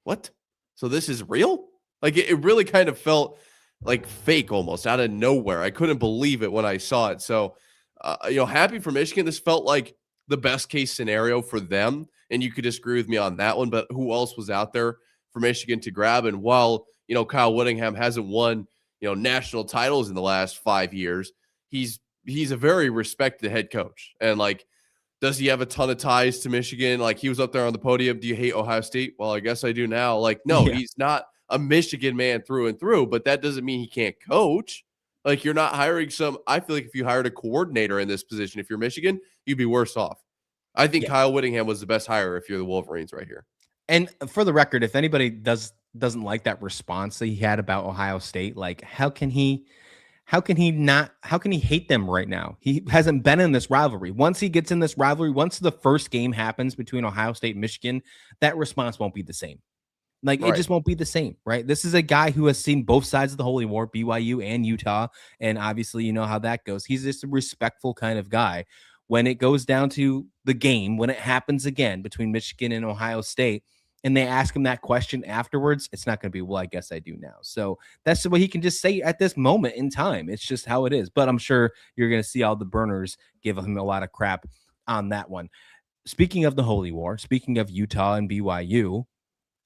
[SPEAKER 3] What? So this is real? Like it really kind of felt like fake almost out of nowhere. I couldn't believe it when I saw it. So, happy for Michigan. This felt like the best case scenario for them. And you could disagree with me on that one, but who else was out there for Michigan to grab? And while, Kyle Whittingham hasn't won, national titles in the last 5 years, he's a very respected head coach. And like, does he have a ton of ties to Michigan? Like he was up there on the podium. Do you hate Ohio State? Well, I guess I do now. Like, no, He's not a Michigan man through and through, but that doesn't mean he can't coach. Like you're not hiring I feel like if you hired a coordinator in this position, if you're Michigan, you'd be worse off. I think Kyle Whittingham was the best hire if you're the Wolverines right here.
[SPEAKER 2] And for the record, if anybody doesn't like that response that he had about Ohio State, like how can he hate them right now? He hasn't been in this rivalry. Once he gets in this rivalry, once the first game happens between Ohio State and Michigan, that response won't be the same. Like It just won't be the same, right? This is a guy who has seen both sides of the holy war, BYU and Utah. And obviously, you know how that goes. He's just a respectful kind of guy. When it goes down to the game, when it happens again between Michigan and Ohio State, and they ask him that question afterwards, it's not going to be, well, I guess I do now. So that's what he can just say at this moment in time. It's just how it is. But I'm sure you're going to see all the burners give him a lot of crap on that one. Speaking of the Holy War, speaking of Utah and BYU,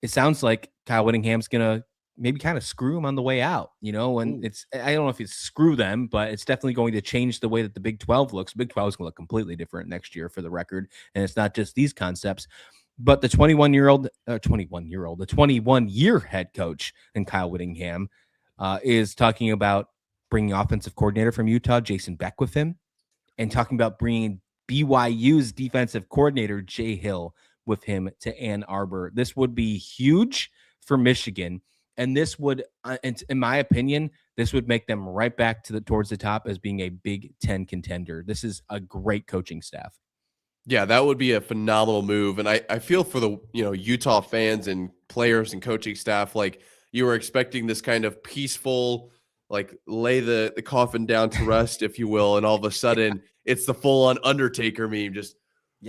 [SPEAKER 2] it sounds like Kyle Whittingham's going to maybe kind of screw him on the way out, and I don't know if it's screw them, but it's definitely going to change the way that the Big 12 looks. Big 12 is going to look completely different next year for the record. And it's not just these concepts, but the 21-year head coach and Kyle Whittingham is talking about bringing offensive coordinator from Utah, Jason Beck, with him, and talking about bringing BYU's defensive coordinator, Jay Hill, with him to Ann Arbor. This would be huge for Michigan. And this would, in my opinion, This would make them right back towards the top as being a Big Ten contender. This is a great coaching staff.
[SPEAKER 3] Yeah, that would be a phenomenal move. And I feel for the, Utah fans and players and coaching staff, like you were expecting this kind of peaceful, like lay the coffin down to rest, if you will. And all of a sudden it's the full on Undertaker meme. Just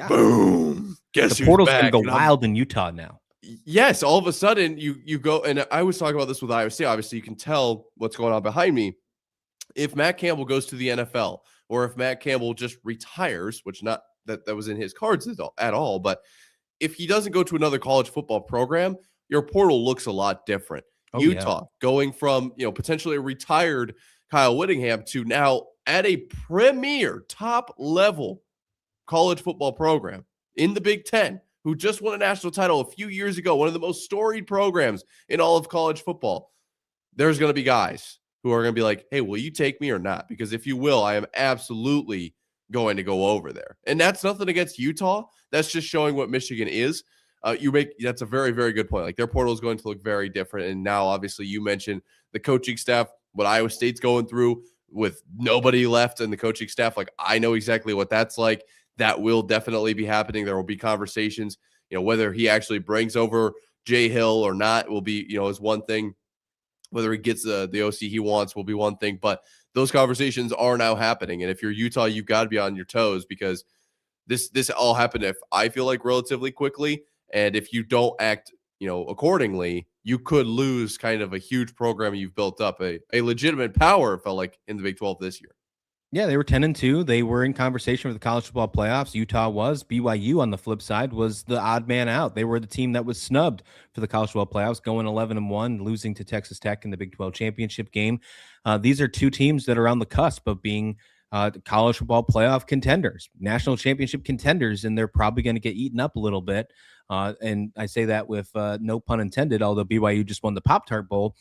[SPEAKER 3] boom. Guess
[SPEAKER 2] the
[SPEAKER 3] who's
[SPEAKER 2] portal's
[SPEAKER 3] back?
[SPEAKER 2] going to go wild in Utah now.
[SPEAKER 3] Yes. All of a sudden you go, and I was talking about this with Iowa State. Obviously you can tell what's going on behind me. If Matt Campbell goes to the NFL, or if Matt Campbell just retires, which not that was in his cards at all, but if he doesn't go to another college football program, your portal looks a lot different. Utah going from, potentially a retired Kyle Whittingham to now at a premier top level college football program in the Big Ten, who just won a national title a few years ago, one of the most storied programs in all of college football. There's going to be guys who are going to be like, hey, will you take me or not? Because if you will, I am absolutely going to go over there. And that's nothing against Utah. That's just showing what Michigan is. That's a very, very good point. Like their portal is going to look very different. And now, obviously, you mentioned the coaching staff, what Iowa State's going through with nobody left in the coaching staff. Like I know exactly what that's like. That will definitely be happening. There will be conversations, whether he actually brings over Jay Hill or not will be, is one thing. Whether he gets the OC he wants will be one thing, but those conversations are now happening. And if you're Utah, you've got to be on your toes, because this all happened, if I feel like, relatively quickly. And if you don't act, accordingly, you could lose kind of a huge program you've built up, a legitimate power, it felt like, in the Big 12 this year.
[SPEAKER 2] Yeah, they were 10-2. They were in conversation with the college football playoffs. Utah was. BYU, on the flip side, was the odd man out. They were the team that was snubbed for the college football playoffs, going 11-1, losing to Texas Tech in the Big 12 championship game. These are two teams that are on the cusp of being college football playoff contenders, national championship contenders, and they're probably going to get eaten up a little bit. And I say that with no pun intended, although BYU just won the Pop-Tart Bowl.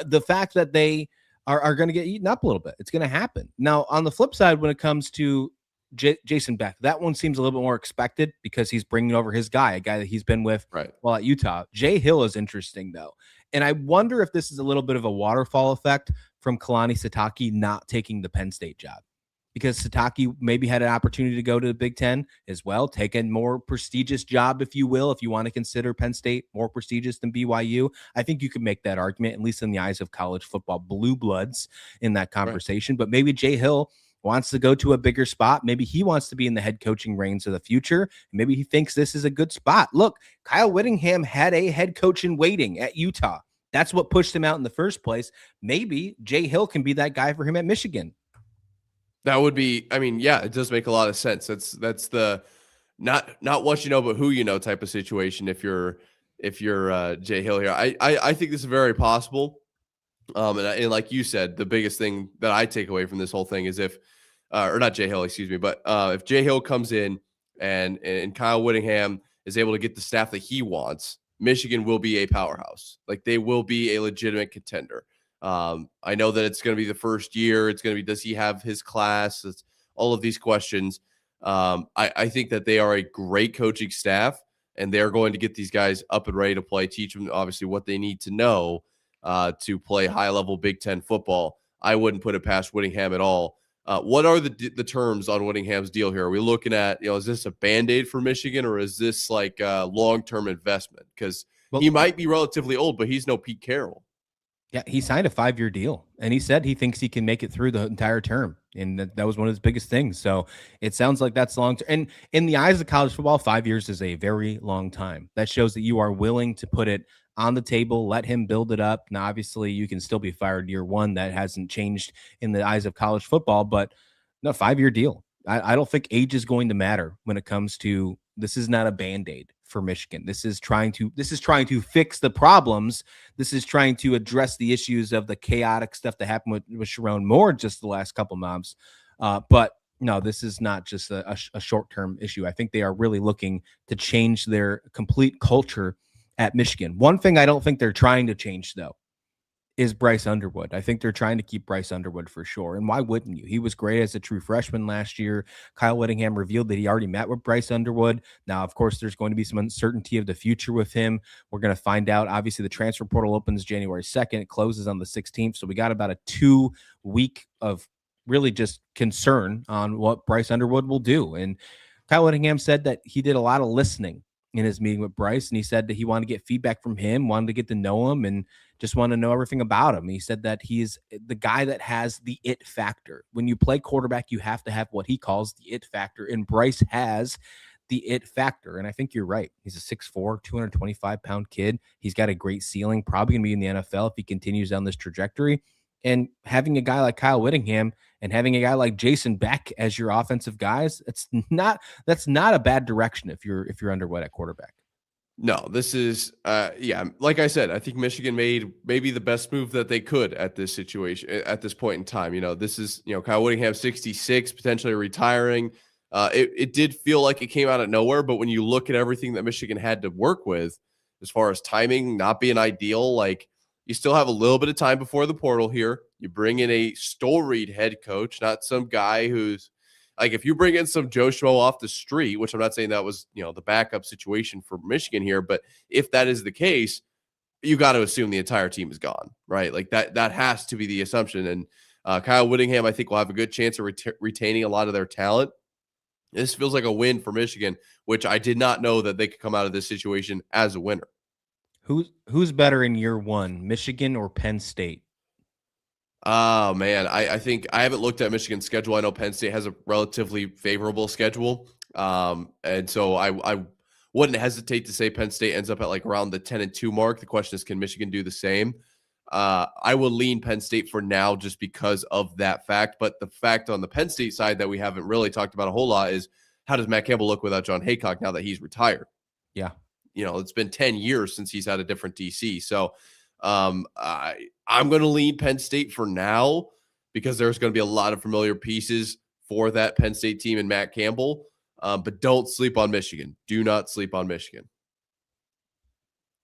[SPEAKER 2] The fact that they are going to get eaten up a little bit. It's going to happen. Now, on the flip side, when it comes to Jason Beck, that one seems a little bit more expected because he's bringing over his guy, a guy that he's been with while at Utah. Jay Hill is interesting, though. And I wonder if this is a little bit of a waterfall effect from Kalani Sitake not taking the Penn State job, because Sitake maybe had an opportunity to go to the Big Ten as well, take a more prestigious job, if you will, if you want to consider Penn State more prestigious than BYU. I think you could make that argument, at least in the eyes of college football blue bloods in that conversation. Right. But maybe Jay Hill wants to go to a bigger spot. Maybe he wants to be in the head coaching reins of the future. Maybe he thinks this is a good spot. Look, Kyle Whittingham had a head coach in waiting at Utah. That's what pushed him out in the first place. Maybe Jay Hill can be that guy for him at Michigan.
[SPEAKER 3] That would be, it does make a lot of sense. That's the not what you know, but who you know type of situation. If you're Jay Hill here, I think this is very possible. And like you said, the biggest thing that I take away from this whole thing is or not Jay Hill, excuse me, but if Jay Hill comes in and Kyle Whittingham is able to get the staff that he wants, Michigan will be a powerhouse. Like they will be a legitimate contender. I know that it's going to be the first year. It's going to be, does he have his class? It's all of these questions. I think that they are a great coaching staff, and they're going to get these guys up and ready to play, teach them obviously what they need to know to play high-level Big Ten football. I wouldn't put it past Whittingham at all. What are the terms on Whittingham's deal here? Are we looking at, is this a Band-Aid for Michigan, or is this like a long-term investment? Because he might be relatively old, but he's no Pete Carroll.
[SPEAKER 2] Yeah, he signed a 5-year deal, and he said he thinks he can make it through the entire term, and that was one of his biggest things. So it sounds like that's long term. And in the eyes of college football, 5 years is a very long time. That shows that you are willing to put it on the table, let him build it up. Now, obviously, you can still be fired year one. That hasn't changed in the eyes of college football, but no, 5-year deal. I don't think age is going to matter when it comes to, this is not a Band-Aid for Michigan. This is trying to fix the problems. This is trying to address the issues of the chaotic stuff that happened with Sharon Moore just the last couple months. But no, this is not just a short-term issue. I think they are really looking to change their complete culture at Michigan. One thing I don't think they're trying to change, though, is Bryce Underwood. I think they're trying to keep Bryce Underwood for sure. And why wouldn't you? He was great as a true freshman last year. Kyle Whittingham revealed that he already met with Bryce Underwood. Now, of course, there's going to be some uncertainty of the future with him. We're going to find out. Obviously, the transfer portal opens January 2nd. It closes on the 16th. So we got about a 2-week of really just concern on what Bryce Underwood will do. And Kyle Whittingham said that he did a lot of listening in his meeting with Bryce, and he said that he wanted to get feedback from him, wanted to get to know him, and just wanted to know everything about him. He said that he's the guy that has the it factor. When you play quarterback, you have to have what he calls the it factor, and Bryce has the it factor. And I think you're right. He's a 6'4", 225-pound kid. He's got a great ceiling, probably going to be in the NFL if he continues down this trajectory. And having a guy like Kyle Whittingham and having a guy like Jason Beck as your offensive guys, that's not a bad direction if you're Underwood at quarterback.
[SPEAKER 3] No, this is, like I said, I think Michigan made maybe the best move that they could at this situation, at this point in time. This is, Kyle Whittingham, 66, potentially retiring. It did feel like it came out of nowhere, but when you look at everything that Michigan had to work with, as far as timing not being ideal, like you still have a little bit of time before the portal here. You bring in a storied head coach, not some guy who's like, if you bring in some Joe Schmo off the street, which I'm not saying that was, the backup situation for Michigan here, but if that is the case, you got to assume the entire team is gone, right? Like that has to be the assumption. And Kyle Whittingham, I think, will have a good chance of retaining a lot of their talent. This feels like a win for Michigan, which I did not know that they could come out of this situation as a winner.
[SPEAKER 2] Who's better in year one, Michigan or Penn State?
[SPEAKER 3] Oh, man, I think I haven't looked at Michigan's schedule. I know Penn State has a relatively favorable schedule. And so I wouldn't hesitate to say Penn State ends up at like around the 10-2 mark. The question is, can Michigan do the same? I would lean Penn State for now just because of that fact. But the fact on the Penn State side that we haven't really talked about a whole lot is, how does Matt Campbell look without John Haycock now that he's retired?
[SPEAKER 2] Yeah.
[SPEAKER 3] It's been 10 years since he's had a different DC. So I'm going to lean Penn State for now because there's going to be a lot of familiar pieces for that Penn State team and Matt Campbell. But don't sleep on Michigan. Do not sleep on Michigan.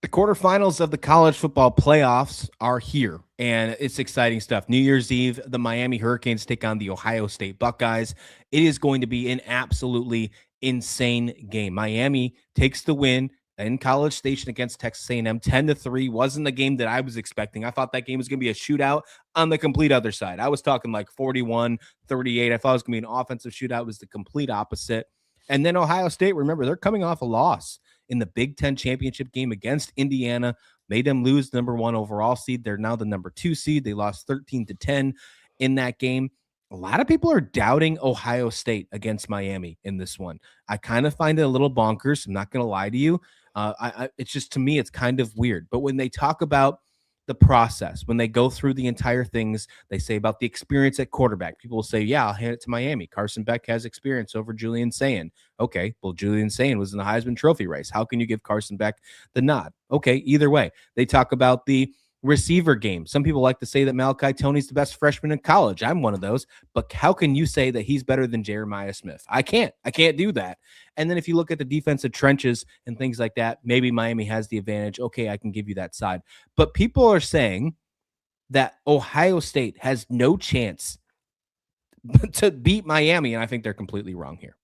[SPEAKER 2] The quarterfinals of the college football playoffs are here, and it's exciting stuff. New Year's Eve, the Miami Hurricanes take on the Ohio State Buckeyes. It is going to be an absolutely insane game. Miami takes the win in College Station against Texas A&M, 10-3. Wasn't the game that I was expecting. I thought that game was going to be a shootout on the complete other side. I was talking like 41-38. I thought it was going to be an offensive shootout. It was the complete opposite. And then Ohio State, remember, they're coming off a loss in the Big Ten championship game against Indiana, made them lose the number 1 overall seed. They're now the number 2 seed. They lost 13-10 in that game. A lot of people are doubting Ohio State against Miami in this one. I kind of find it a little bonkers. I'm not going to lie to you. It's just, to me, it's kind of weird. But when they talk about the process, when they go through the entire things, they say about the experience at quarterback. People will say, yeah, I'll hand it to Miami. Carson Beck has experience over Julian Sayin. Okay, well, Julian Sayin was in the Heisman Trophy race. How can you give Carson Beck the nod? Okay, either way. They talk about the receiver game. Some people like to say that Malachi Toney's the best freshman in college. I'm one of those. But how can you say that he's better than Jeremiah Smith? I can't do that. And then if you look at the defensive trenches and things like that, maybe Miami has the advantage. Okay, I can give you that side. But people are saying that Ohio State has no chance to beat Miami, and I think they're completely wrong here.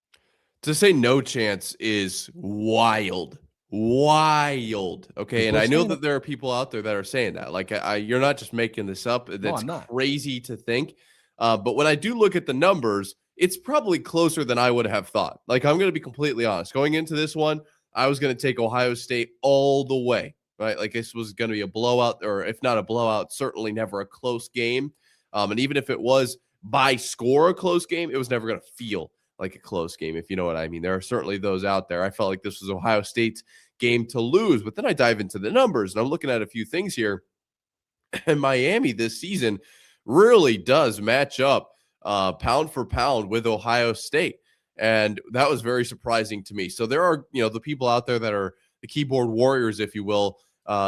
[SPEAKER 3] To say no chance is wild. Okay. And I know that there are people out there that are saying that. Like, you're not just making this up. That's crazy to think. But when I do look at the numbers, it's probably closer than I would have thought. Like, I'm going to be completely honest. Going into this one, I was going to take Ohio State all the way, right? Like, this was going to be a blowout, or if not a blowout, certainly never a close game. And even if it was by score a close game, it was never going to feel like a close game, if you know what I mean. There are certainly those out there. I felt like this was Ohio State's game to lose, but then I dive into the numbers and I'm looking at a few things here. And Miami this season really does match up pound for pound with Ohio State. And that was very surprising to me. So there are, the people out there that are the keyboard warriors, if you will,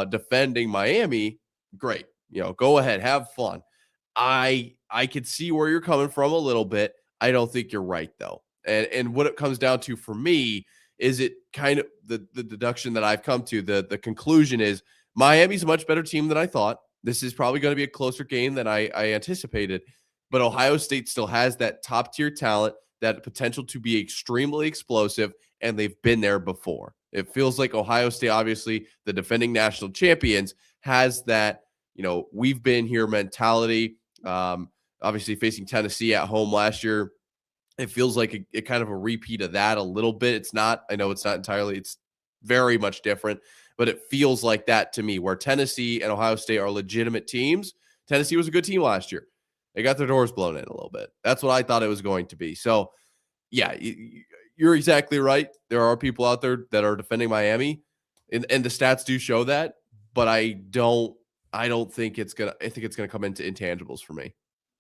[SPEAKER 3] defending Miami. Great. Go ahead, have fun. I could see where you're coming from a little bit. I don't think you're right, though. And what it comes down to for me is it kind of the deduction that I've come to, the conclusion is Miami's a much better team than I thought. This is probably going to be a closer game than I anticipated, but Ohio State still has that top tier talent, that potential to be extremely explosive, and they've been there before. It feels like Ohio State, obviously the defending national champions, has that, we've been here mentality. Obviously facing Tennessee at home last year, it feels like a kind of a repeat of that a little bit. It's not, I know it's not entirely, it's very much different, but it feels like that to me, where Tennessee and Ohio State are legitimate teams. Tennessee was a good team last year. They got their doors blown in a little bit. That's what I thought it was going to be. So, yeah, you're exactly right. There are people out there that are defending Miami, and the stats do show that, but I don't think it's gonna. I think it's gonna come into intangibles for me.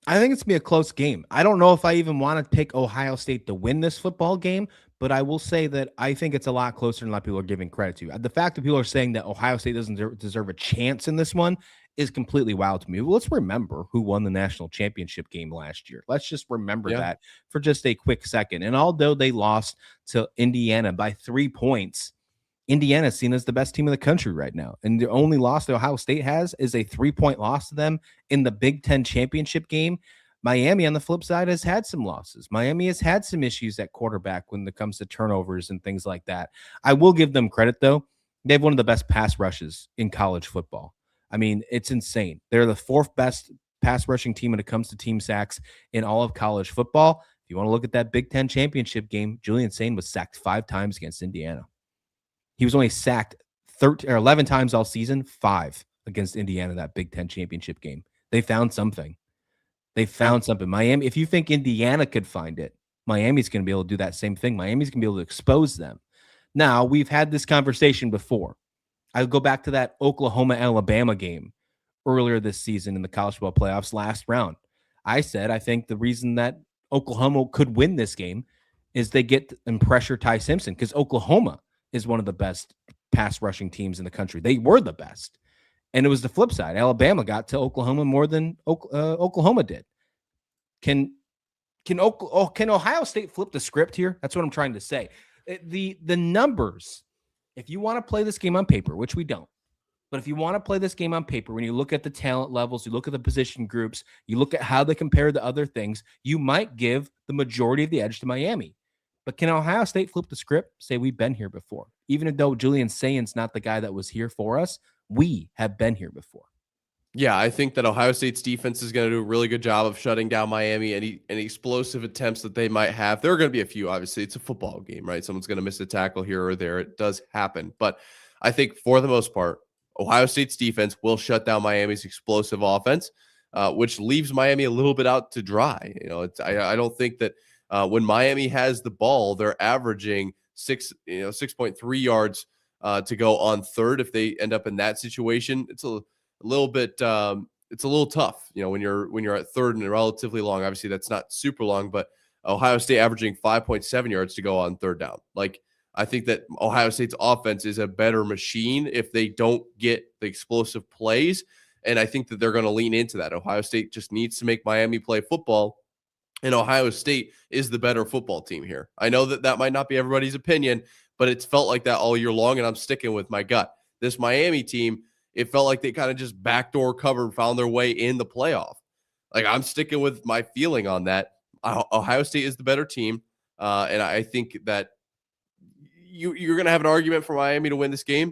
[SPEAKER 2] I think it's going to be a close game. I don't know if I even want to pick Ohio State to win this football game, but I will say that I think it's a lot closer than a lot of people are giving credit to. The fact that people are saying that Ohio State doesn't deserve a chance in this one is completely wild to me. Well, let's remember who won the national championship game last year. Let's just remember that for just a quick second. And although they lost to Indiana by 3 points, Indiana is seen as the best team in the country right now. And the only loss that Ohio State has is a 3-point loss to them in the Big Ten championship game. Miami, on the flip side, has had some losses. Miami has had some issues at quarterback when it comes to turnovers and things like that. I will give them credit, though. They have one of the best pass rushes in college football. I mean, it's insane. They're the 4th best pass rushing team when it comes to team sacks in all of college football. If you want to look at that Big Ten championship game, Julian Sain was sacked 5 times against Indiana. He was only sacked 13 or 11 times all season, 5 against Indiana, that Big Ten championship game. They found something. Miami, if you think Indiana could find it, Miami's going to be able to do that same thing. Miami's going to be able to expose them. Now, we've had this conversation before. I'll go back to that Oklahoma-Alabama game earlier this season in the college football playoffs last round. I said I think the reason that Oklahoma could win this game is they get and pressure Ty Simpson, because Oklahoma is one of the best pass rushing teams in the country. They were the best. And it was the flip side. Alabama got to Oklahoma more than Oklahoma did. Can Ohio State flip the script here? That's what I'm trying to say. The numbers, if you want to play this game on paper, which we don't, but if you want to play this game on paper, when you look at the talent levels, you look at the position groups, you look at how they compare to other things, you might give the majority of the edge to Miami. But can Ohio State flip the script? Say we've been here before. Even though Julian Sain's not the guy that was here for us, we have been here before.
[SPEAKER 3] Yeah, I think that Ohio State's defense is going to do a really good job of shutting down Miami. Any explosive attempts that they might have, there are going to be a few. Obviously, it's a football game, right? Someone's going to miss a tackle here or there. It does happen. But I think for the most part, Ohio State's defense will shut down Miami's explosive offense, which leaves Miami a little bit out to dry. I don't think that when Miami has the ball, they're averaging 6.3 yards to go on third. If they end up in that situation, it's a little bit it's a little tough, when you're at third and relatively long. Obviously that's not super long, but Ohio State averaging 5.7 yards to go on third down. Like, I think that Ohio State's offense is a better machine if they don't get the explosive plays, and I think that they're going to lean into that. Ohio State just needs to make Miami play football, and Ohio State is the better football team here. I know that might not be everybody's opinion, but it's felt like that all year long, and I'm sticking with my gut. This Miami team, it felt like they kind of just backdoor covered, found their way in the playoff. Like, I'm sticking with my feeling on that. Ohio State is the better team, and I think that you're going to have an argument for Miami to win this game.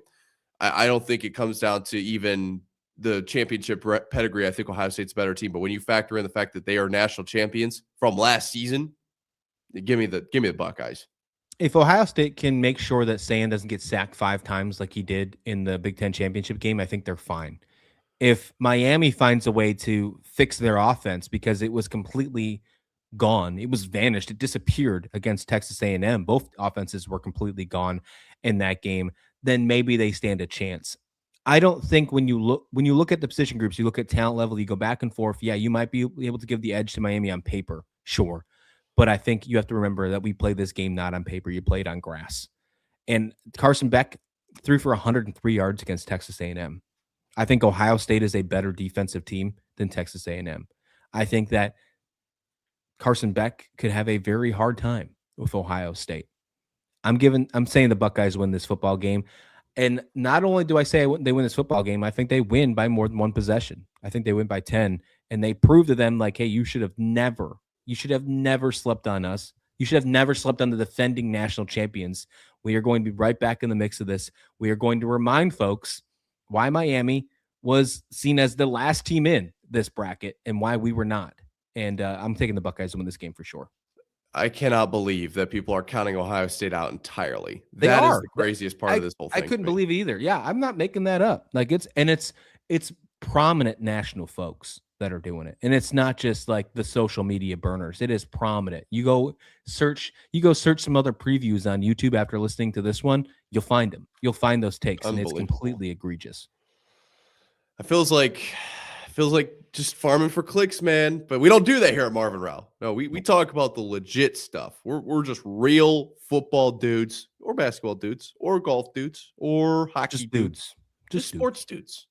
[SPEAKER 3] I don't think it comes down to even the championship pedigree. I think Ohio State's a better team, but when you factor in the fact that they are national champions from last season, give me the Buckeyes.
[SPEAKER 2] If Ohio State can make sure that Sain doesn't get sacked 5 times like he did in the Big Ten championship game, I think they're fine. If Miami finds a way to fix their offense, because it was completely gone, it was vanished, it disappeared against Texas A&M, both offenses were completely gone in that game, then maybe they stand a chance. I don't think when you look at the position groups, you look at talent level, you go back and forth. Yeah, you might be able to give the edge to Miami on paper, sure. But I think you have to remember that we played this game not on paper. You played on grass. And Carson Beck threw for 103 yards against Texas A&M. I think Ohio State is a better defensive team than Texas A&M. I think that Carson Beck could have a very hard time with Ohio State. I'm saying the Buckeyes win this football game. And not only do I say they win this football game, I think they win by more than one possession. I think they win by 10. And they prove to them, like, hey, you should have never slept on us. You should have never slept on the defending national champions. We are going to be right back in the mix of this. We are going to remind folks why Miami was seen as the last team in this bracket and why we were not. And I'm taking the Buckeyes to win this game for sure.
[SPEAKER 3] I cannot believe that people are counting Ohio State out entirely.
[SPEAKER 2] They
[SPEAKER 3] That
[SPEAKER 2] are.
[SPEAKER 3] is the craziest part of this whole thing.
[SPEAKER 2] I couldn't believe it either. Yeah, I'm not making that up. Like it's prominent national folks that are doing it. And it's not just like the social media burners. It is prominent. You go search some other previews on YouTube after listening to this one, you'll find them. You'll find those takes, and it's completely egregious.
[SPEAKER 3] It feels like just farming for clicks, man. But we don't do that here at Marv and Rauh. No, we talk about the legit stuff. We're just real football dudes, or basketball dudes, or golf dudes, or hockey dudes. Just sports dudes.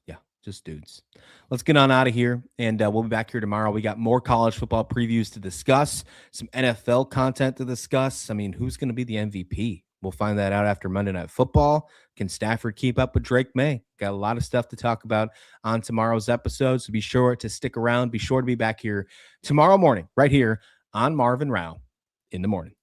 [SPEAKER 2] Yeah, just dudes. Let's get on out of here, and we'll be back here tomorrow. We got more college football previews to discuss, some NFL content to discuss. I mean, who's going to be the MVP? We'll find that out after Monday Night Football. Can Stafford keep up with Drake May? Got a lot of stuff to talk about on tomorrow's episode, so be sure to stick around. Be sure to be back here tomorrow morning, right here on Marv and Rauh in the morning.